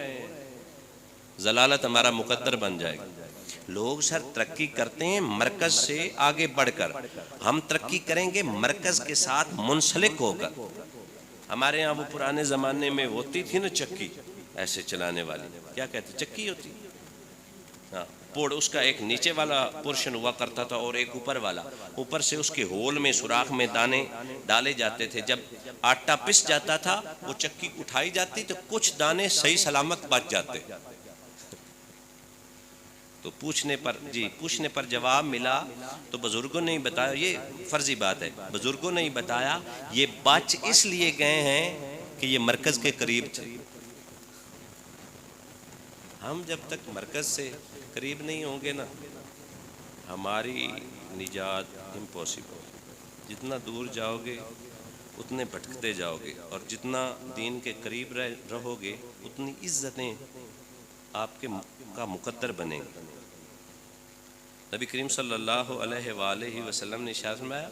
जलालत हमारा मुकद्दर बन जाएगी। लोग सर तरक्की करते हैं मरकज से आगे बढ़कर, हम तरक्की करेंगे मरकज के साथ मुंसलिक होकर। हमारे यहाँ वो पुराने जमाने में होती थी ना चक्की ऐसे चलाने वाली, क्या कहते, चक्की होती, हाँ, पोड़, उसका एक नीचे वाला पोर्शन हुआ करता था और एक ऊपर वाला। ऊपर से उसके होल में, सुराख में दाने डाले जाते थे। जब आटा पिस जाता था वो चक्की उठाई जाती तो कुछ दाने सही सलामत बच जाते। तो पूछने पर जवाब मिला तो बुजुर्गों ने बताया, ये फर्जी बात है, बुजुर्गों ने बताया ये बच इसलिए गए हैं कि ये मरकज के करीब थे। हम जब तक मरकज से करीब नहीं होंगे ना, हमारी निजात इम्पॉसिबल। जितना दूर जाओगे उतने भटकते जाओगे, और जितना दीन के करीब रहोगे उतनी इज्जतें आपके का मुकद्दर बनेंगे। नबी करीम सल्लल्लाहु अलैहि वसल्लम ने इरशाद फरमाया,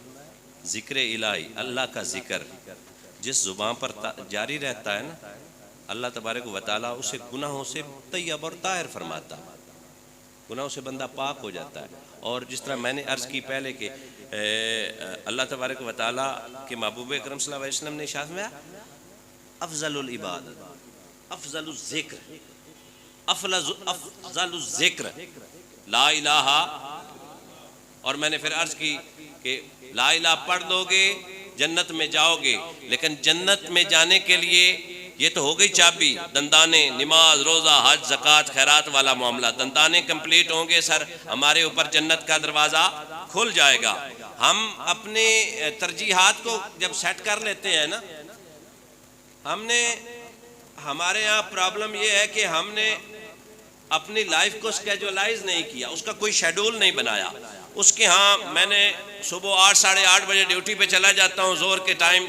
जिक्र इलाही, अल्लाह का जिक्र जिस जुबान पर जारी रहता है ना, अल्लाह तबारक व तआला उसे गुनाहों से तैयब और ताहिर फरमाता है, गुनाहों से बंदा पाक हो जाता है। और जिस तरह मैंने अर्ज़ की पहले कि अल्लाह तबारक व तआला के महबूब अकरम सल्लल्लाहु अलैहि वसल्लम ने इरशाद फरमाया, अफजलुल इबादत, अफजलुल ज़िक्र, अफजलुल ज़िक्र ला इलाहा। और मैंने फिर अर्ज़ की कि ला इलाहा पढ़ लोगे जन्नत में जाओगे, लेकिन जन्नत में जाने के लिए ये तो हो गई चाबी, दंदाने, नमाज, रोज़ा, हज, ज़कात, खैरात वाला मामला। दंदाने कंप्लीट होंगे सर, हमारे ऊपर जन्नत का दरवाज़ा खुल जाएगा। हम अपने तरजीहात को जब सेट कर लेते हैं ना, हमने हमारे यहाँ प्रॉब्लम ये है कि हमने अपनी लाइफ को स्केजुलाइज नहीं किया, उसका कोई शेड्यूल नहीं बनाया। उसके यहाँ मैंने सुबह 8 साढ़े 8 बजे ड्यूटी पे चला जाता हूँ, जोर के टाइम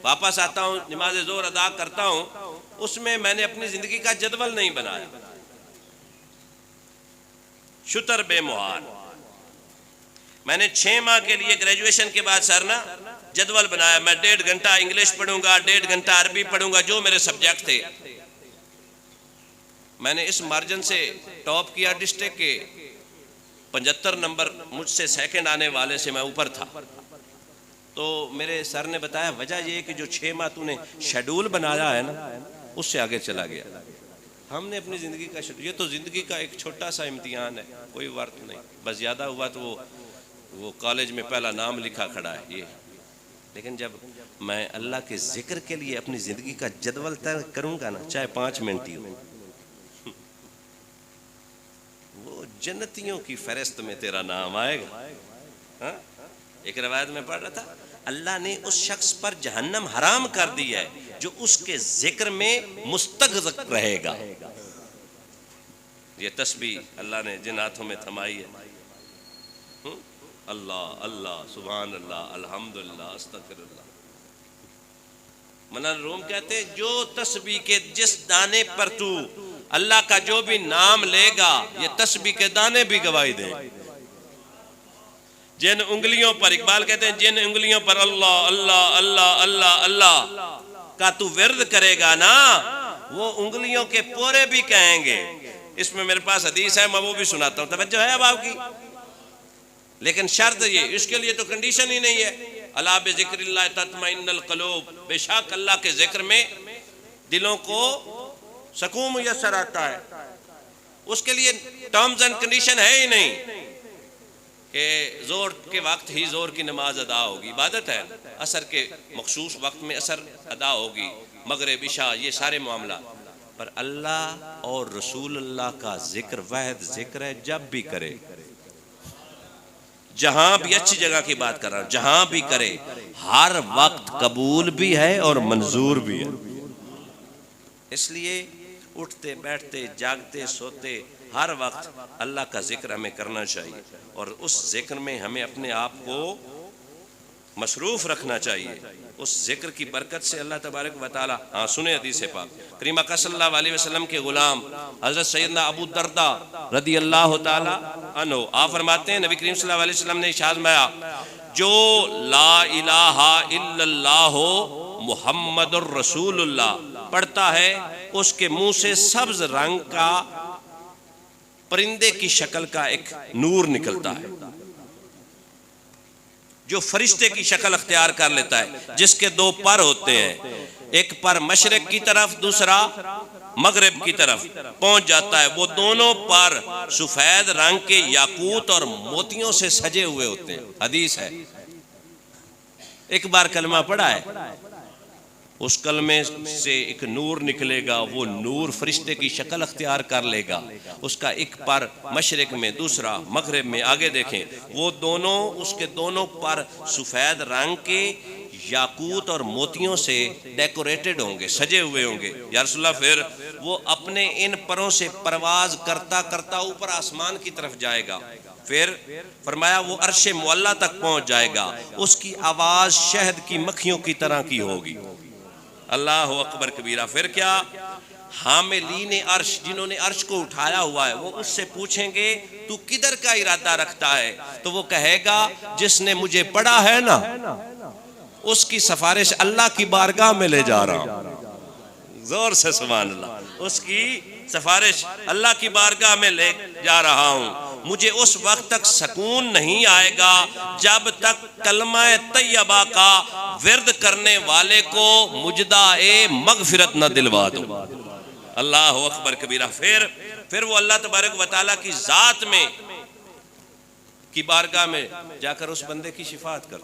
वापस आता हूँ, नमाज जोर अदा करता हूँ। उसमें मैंने अपनी ज़िंदगी का जदवल नहीं बनाया। शुतर बेमुहार मैंने 6 माह के लिए ग्रेजुएशन के बाद सर ना जदवल बनाया। मैं 1.5 घंटा इंग्लिश पढ़ूंगा, 1.5 घंटा अरबी पढ़ूंगा, जो मेरे सब्जेक्ट थे। मैंने इस मार्जिन से टॉप किया डिस्ट्रिक्ट के, 75 नंबर मुझसे सेकंड आने वाले से मैं ऊपर था। तो मेरे सर ने बताया वजह ये कि जो 6 माह तूने शेड्यूल बनाया है ना, उससे आगे चला गया। हमने अपनी ज़िंदगी का शेड्यूल, ये तो ज़िंदगी का एक छोटा सा इम्तिहान है, कोई वर्क नहीं। बस ज़्यादा हुआ तो वो कॉलेज में पहला नाम लिखा खड़ा है ये। लेकिन जब मैं अल्लाह के जिक्र के लिए अपनी ज़िंदगी का जदवल तय करूँगा ना, चाहे 5 मिनट ही हो, वो जन्नतियों की फहरिस्त में तेरा नाम आएगा। हाँ? एक रवायत में पढ़ रहा था, अल्लाह ने उस शख्स पर जहन्नम हराम कर दी है जो उसके जिक्र में मुस्तग़रक़ रहेगा। ये तस्बीह अल्लाह ने जिन हाथों में थमाई है, अल्लाह अल्लाह सुभान अल्लाह अल्हम्दुलिल्लाह अस्तगफिरुल्लाह। मौलाना रूम कहते जो तस्बीह के जिस दाने पर तू अल्लाह का जो भी नाम लेगा, ये तस्बीह के दाने भी गवाही दे। जिन उंगलियों पर, इकबाल कहते हैं जिन उंगलियों पर अल्लाह अल्लाह अल्लाह अल्लाह अल्लाह का तू विर्द करेगा ना, वो उंगलियों के पोरे भी कहेंगे। इसमें मेरे पास हदीस है, मैं वो भी सुनाता हूँ, तवज्जो है अब आपकी। लेकिन शर्त ये, इसके लिए तो कंडीशन ही नहीं है। अला बिज़िक्रिल्लाह तत्मइन्नुल क़ुलूब, बेशक अल्लाह के जिक्र में दिलों को सुकून मुयस्सर आता है। उसके लिए टर्म्स एंड कंडीशन है ही नहीं कि जोर के वक्त ही जोर की नमाज अदा होगी, इबादत है। असर के मखसूस वक्त में असर अदा होगी, मगरिब इशा, ये सारे मामला। पर अल्लाह और रसूलुल्लाह का जिक्र वाहिद जिक्र है, जब भी करे, जहां भी, अच्छी जगह की बात कर रहा हूं, जहां भी करे, हर वक्त कबूल भी है और मंजूर भी है। इसलिए उठते बैठते जागते सोते हर वक्त अल्लाह का जिक्र हमें करना चाहिए, और उस जिक्र में हमें अपने आप को मसरूफ रखना चाहिए। उस जिक्र की बरकत से अल्लाह तबारक व तआला, हाँ सुने हदीस पाक, करीम आका सल्लल्लाहु अलैहि वसल्लम के गुलाम हज़रत सैयदना अबू दर्दा रदी अल्लाह तआला अन्हु, आप फरमाते हैं नबी करीम सल्लल्लाहु अलैहि वसल्लम ने इरशाद फरमाया, जो ला इलाहा इल्लल्लाह मुहम्मदुर रसूलुल्लाह पढ़ता है, उसके मुंह से सब्ज रंग का परिंदे की शक्ल का एक नूर निकलता है, जो फरिश्ते की शक्ल अख्तियार कर लेता है, जिसके 2 पर होते हैं, एक पर मशरिक की तरफ, दूसरा मगरिब की तरफ पहुंच जाता है। वो दोनों पर सफेद रंग के याकूत और मोतियों से सजे हुए होते हैं। हदीस है, एक बार कलमा पढ़ा है, उस कलमे से एक नूर निकलेगा, वो नूर फरिश्ते की शक्ल अख्तियार कर लेगा। उसका एक पर मशरिक में, दूसरा मगरिब में। आगे देखें, वो दोनों, उसके दोनों पर सफ़ेद रंग के याकूत और मोतियों से डेकोरेटेड होंगे, सजे हुए होंगे। या रसूलल्लाह, फिर वो अपने इन परों से परवाज करता करता ऊपर आसमान की तरफ जाएगा। फिर फरमाया वो अर्शे मुअल्ला तक पहुंच जाएगा, उसकी आवाज़ शहद की मक्खियों की तरह की होगी। अल्लाह अकबर कबीरा। फिर क्या, हामिलीन अर्श, जिन्होंने अर्श को उठाया हुआ है, वो उससे पूछेंगे तू किधर का इरादा रखता है? तो वो कहेगा जिसने मुझे पढ़ा है ना, उसकी सिफारिश अल्लाह की बारगाह में ले जा रहा हूं। जोर से सुभान अल्लाह। उसकी सिफारिश अल्लाह की बारगाह में ले जा रहा हूं। मुझे उस वक्त तक सुकून नहीं आएगा जब तक कलमा तैयबा का विर्द करने वाले को मुजदा ए मगफिरत न दिलवा दूं। अल्लाह अकबर कबीरा। फिर वो अल्लाह तबारक व तआला की जात में की बारगाह में जाकर उस बंदे की शिफात कर,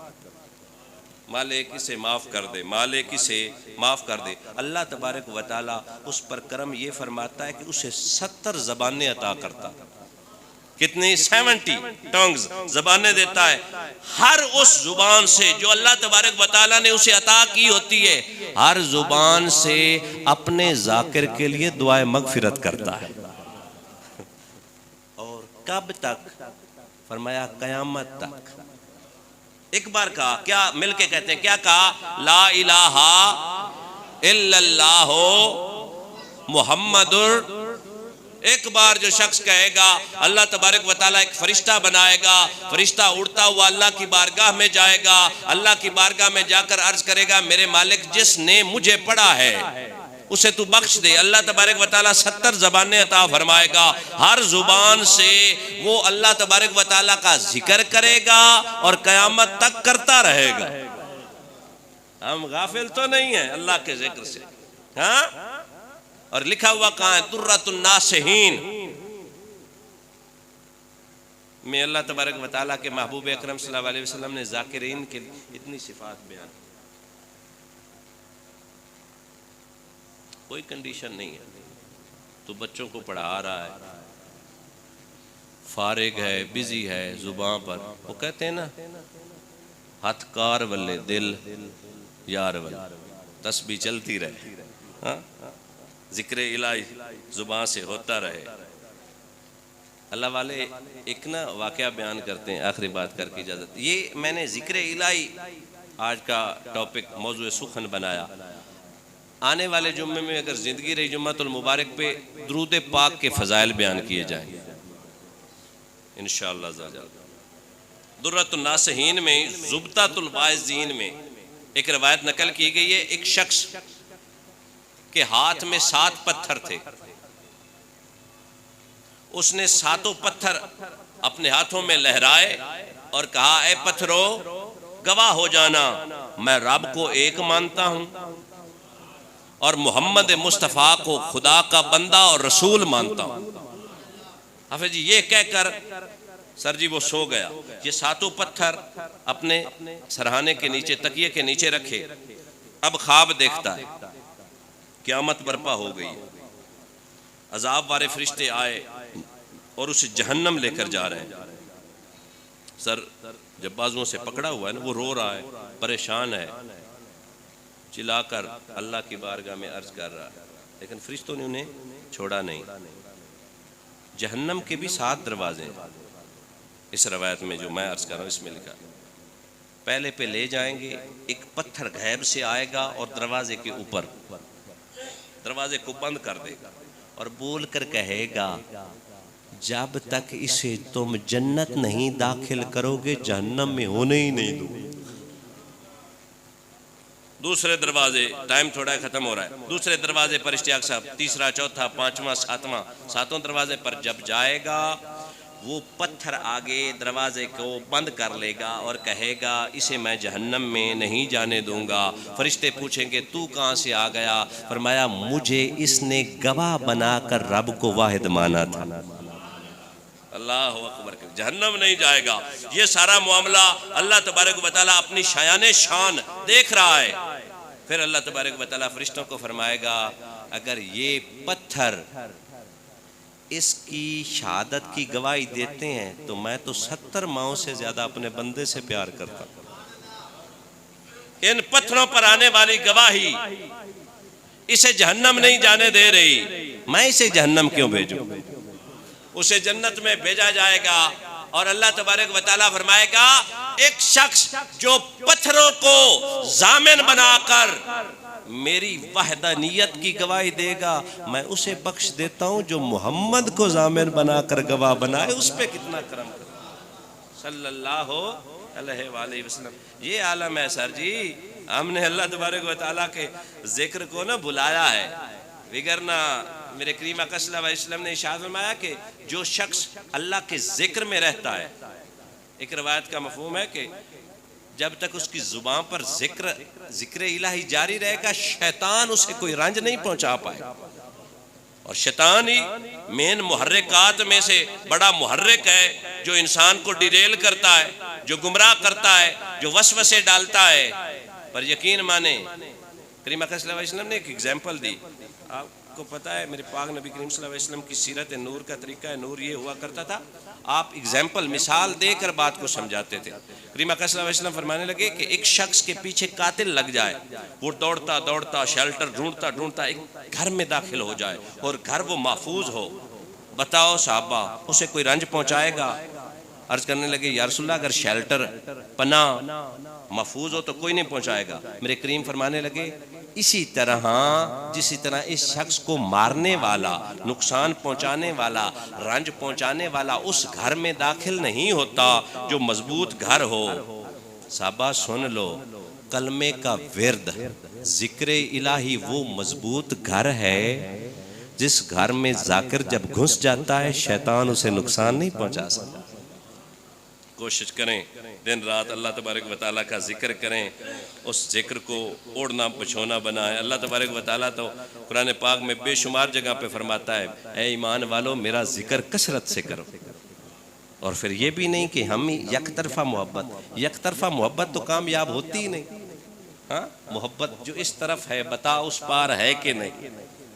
मालिक इसे माफ़ कर दे, मालिक इसे माफ़ कर दे। अल्लाह तबारक व तआला उस पर करम ये फरमाता है कि उसे 70 ज़बानें अता करता। कितनी 70 टंग्स ज़बानें देता है। हर उस जुबान से जो अल्लाह तबारक व तआला ने उसे अता की होती है, हर जुबान से अपने जाकिर के लिए दुआए मगफिरत करता है। और कब तक? फरमाया कयामत तक। एक बार कहा, क्या मिलके कहते हैं, क्या कहा? ला इलाहा इल्लल्लाह मुहम्मदुर। एक बार जो शख्स कहेगा, अल्लाह तबारक व तआला एक फरिश्ता बनाएगा, फरिश्ता उड़ता हुआ अल्लाह की बारगाह में जाएगा, अल्लाह की बारगाह में जाकर अर्ज करेगा, मेरे मालिक जिसने मुझे पढ़ा है उसे तू बख्श दे। अल्लाह तबारक व तआला 70 ज़बानें अता फरमाएगा, हर जुबान से वो अल्लाह तबारक व तआला का जिक्र करेगा और क़यामत तक करता रहेगा। हम गाफिल तो नहीं है अल्लाह के जिक्र से। हाँ, और लिखा हुआ कहाँ है? दुर्रतुन नासिहीन में अल्लाह तबारक व तआला के महबूब अकरम सल्लल्लाहु अलैहि वसल्लम ने ज़ाकिरीन के इतनी सिफात बयान। कोई कंडीशन नहीं है, तो बच्चों को पढ़ा रहा है, फारिग है, बिजी है, जुबान पर, वो कहते हैं ना, हथकार वल्ले दिल यार वल्ले, तस्बीह चलती रहे। हाँ, जिक्र इलाही जुबान से होता रहे। अल्लाह वाले एक ना वाक़या बयान करते हैं, आखिरी बात करके इजाज़त। ये मैंने जिक्र इलाही आज का टॉपिक मौजूद सुखन बनाया। आने वाले जुम्मे में अगर ज़िंदगी रही, जुम्मतुल मुबारक पे दुरूद पाक के फ़ज़ाइल बयान किए जाएंगे इंशाअल्लाह। दुर्रतुन नासिहीन में, ज़ुब्तातुल वाइज़ीन में एक रवायत नकल की गई है, एक शख्स के हाथ में 7 पत्थर थे। उसने 7 पत्थर अपने हाथों में लहराए और कहा, ए पत्थरों, गवाह हो जाना, मैं रब को एक मानता हूं और मोहम्मद मुस्तफ़ा को खुदा का बंदा और रसूल मानता हूं। हाफिज जी ये कहकर सर जी वो सो गया। ये 7 पत्थर अपने सरहाने के नीचे, तकिए के नीचे रखे। अब ख्वाब देखता है, क़यामत बर्पा हो गई, अजाब वाले फरिश्ते आए और उसे जहन्नम लेकर जा रहे हैं। सर जब बाजुओं से पकड़ा हुआ है ना, वो रो रहा है, परेशान है, चिल्लाकर अल्लाह की बारगाह में अर्ज कर रहा है, लेकिन फरिश्तों ने उन्हें छोड़ा नहीं। जहन्नम के भी 7 दरवाजे हैं। इस रवायत में जो मैं अर्ज कर रहा हूँ इसमें लिखा, पहले पे ले जाएंगे, एक पत्थर गैब से आएगा और दरवाजे के ऊपर दरवाजे को बंद कर देगा और बोल कर कहेगा, जब तक इसे तुम जन्नत नहीं दाखिल करोगे जहन्नम में होने ही नहीं दो। दूसरे दरवाजे, टाइम थोड़ा खत्म हो रहा है, दूसरे दरवाजे पर इश्तियाक साहब, तीसरा, चौथा, 5वां, 7वां, 7वें दरवाजे पर जब जाएगा, वो पत्थर आगे दरवाजे को बंद कर लेगा और कहेगा, इसे मैं जहन्नम में नहीं जाने दूंगा। फरिश्ते पूछेंगे, तू कहाँ से आ गया? फरमाया, मुझे इसने गवाह बनाकर रब को वाहिद माना था। अल्लाह अकबर। जहन्नम नहीं जाएगा। ये सारा मामला अल्लाह तबारक व तआला अपनी शायाने शान देख रहा है। फिर अल्लाह तबारक व तआला फरिश्तों को फरमाएगा, अगर ये पत्थर इसकी शहादत की गवाही देते हैं तो मैं तो 70 माओं से ज्यादा अपने बंदे से प्यार करता। इन पत्थरों पर आने वाली गवाही इसे जहन्नम नहीं जाने दे रही, मैं इसे जहन्नम क्यों भेजूं? उसे जन्नत में भेजा जाएगा और अल्लाह तबारक व तआला फरमाएगा, एक शख्स जो पत्थरों को जामिन बनाकर मेरी वहदानियत की गवाही देगा, मैं उसे बख्श देता हूं जो मोहम्मद को जामिन बनाकर गवाह बनाए। उस पे कितना करम कर सल्लल्लाहु अलैहि वसल्लम। ये आलम है सर जी। हमने अल्लाह तबारक व तआला के जिक्र को ना भुलाया है, विगरना मेरे करीम आका सल्लल्लाहु अलैहि वसल्लम ने इरशाद फरमाया कि जो शख्स अल्लाह के जिक्र में रहता है, एक रवायत का मफहूम है कि जब तक उसकी जुबान पर जिक्र इलाही जारी रहेगा, शैतान उसे कोई रंज नहीं पहुंचा पाएगा। और शैतान ही मेन मुहर्रिकात में से बड़ा मुहर्रिक है, जो इंसान को डिरेल करता है, जो गुमराह करता है, जो वसवसे डालता है। पर यकीन माने, करीम आका सल्लल्लाहु अलैहि वसल्लम ने एक एग्जाम्पल दी। आपको पता है मेरे पाक नबी करीम सल्लल्लाहु अलैहि वसल्लम की सीरत नूर का तरीका है नूर ये हुआ करता था, आप एग्जाम्पल मिसाल देकर बात को समझाते थे। करीम आका सल्लल्लाहु अलैहि वसल्लम फरमाने लगे कि एक शख्स के पीछे कातिल लग जाए, वो दौड़ता दौड़ता शेल्टर ढूंढता ढूंढता एक घर में दाखिल हो जाए और घर वो महफूज हो, बताओ साहबा उसे कोई रंज पहुंचाएगा? अर्ज करने लगे या रसूलल्लाह अगर शेल्टर पना महफूज हो तो कोई नहीं पहुंचाएगा। मेरे करीम फरमाने लगे इसी तरह जिस तरह इस शख्स को मारने वाला, नुकसान पहुंचाने वाला, रंज पहुंचाने वाला उस घर में दाखिल नहीं होता जो मजबूत घर हो। साहबा सुन लो, कलमे का विर्द जिक्र इलाही वो मजबूत घर है जिस घर में जाकिर जब घुस जाता है शैतान उसे नुकसान नहीं पहुंचा सकता। कोशिश करें दिन रात अल्लाह तबारक व तआला का जिक्र करें, उस जिक्र को ओढ़ना बिछोना बनाएं। अल्लाह तबारक व तआला तो कुरान पाक में बेशुमार जगह पे फरमाता है ए ईमान वालों मेरा जिक्र कसरत से करो। और फिर ये भी नहीं कि हम यकतरफा मोहब्बत तो कामयाब होती ही नहीं। हाँ, मोहब्बत जो इस तरफ है बता उस पार है कि नहीं?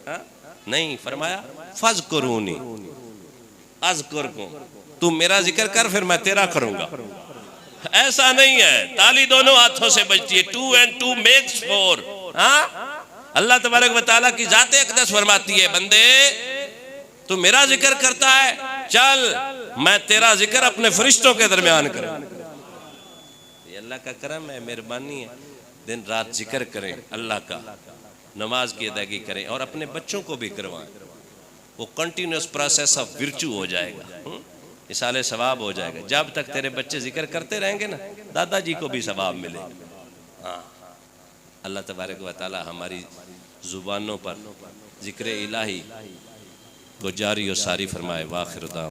हाँ? नहीं, फरमाया फज़कुरूनी अज़कुरकुम, तू मेरा जिक्र कर फिर मैं तेरा करूंगा। ऐसा नहीं है, ताली दोनों हाथों से बजती है, 2 and 2 makes 4। हाँ, अल्लाह तबारक व तआला की ज़ात अक़दस फरमाती है बंदे तू मेरा जिक्र करता है, चल मैं तेरा जिक्र अपने फरिश्तों के दरमियान करूं। ये अल्लाह का करम है, मेहरबानी है। दिन रात जिक्र करें अल्लाह का, नमाज की अदायगी करें और अपने बच्चों को भी करवाएं। वो कंटिन्यूस प्रोसेस ऑफ विर्चू हो जाएगा, इसाले सवाब हो जाएगा। जब तक तेरे बच्चे जिक्र करते रहेंगे ना दादाजी को भी सवाब मिलेगा। हाँ, अल्लाह तबारक व तआला हमारी जुबानों पर जिक्र इलाही को जारी और सारी फरमाए। वाखिर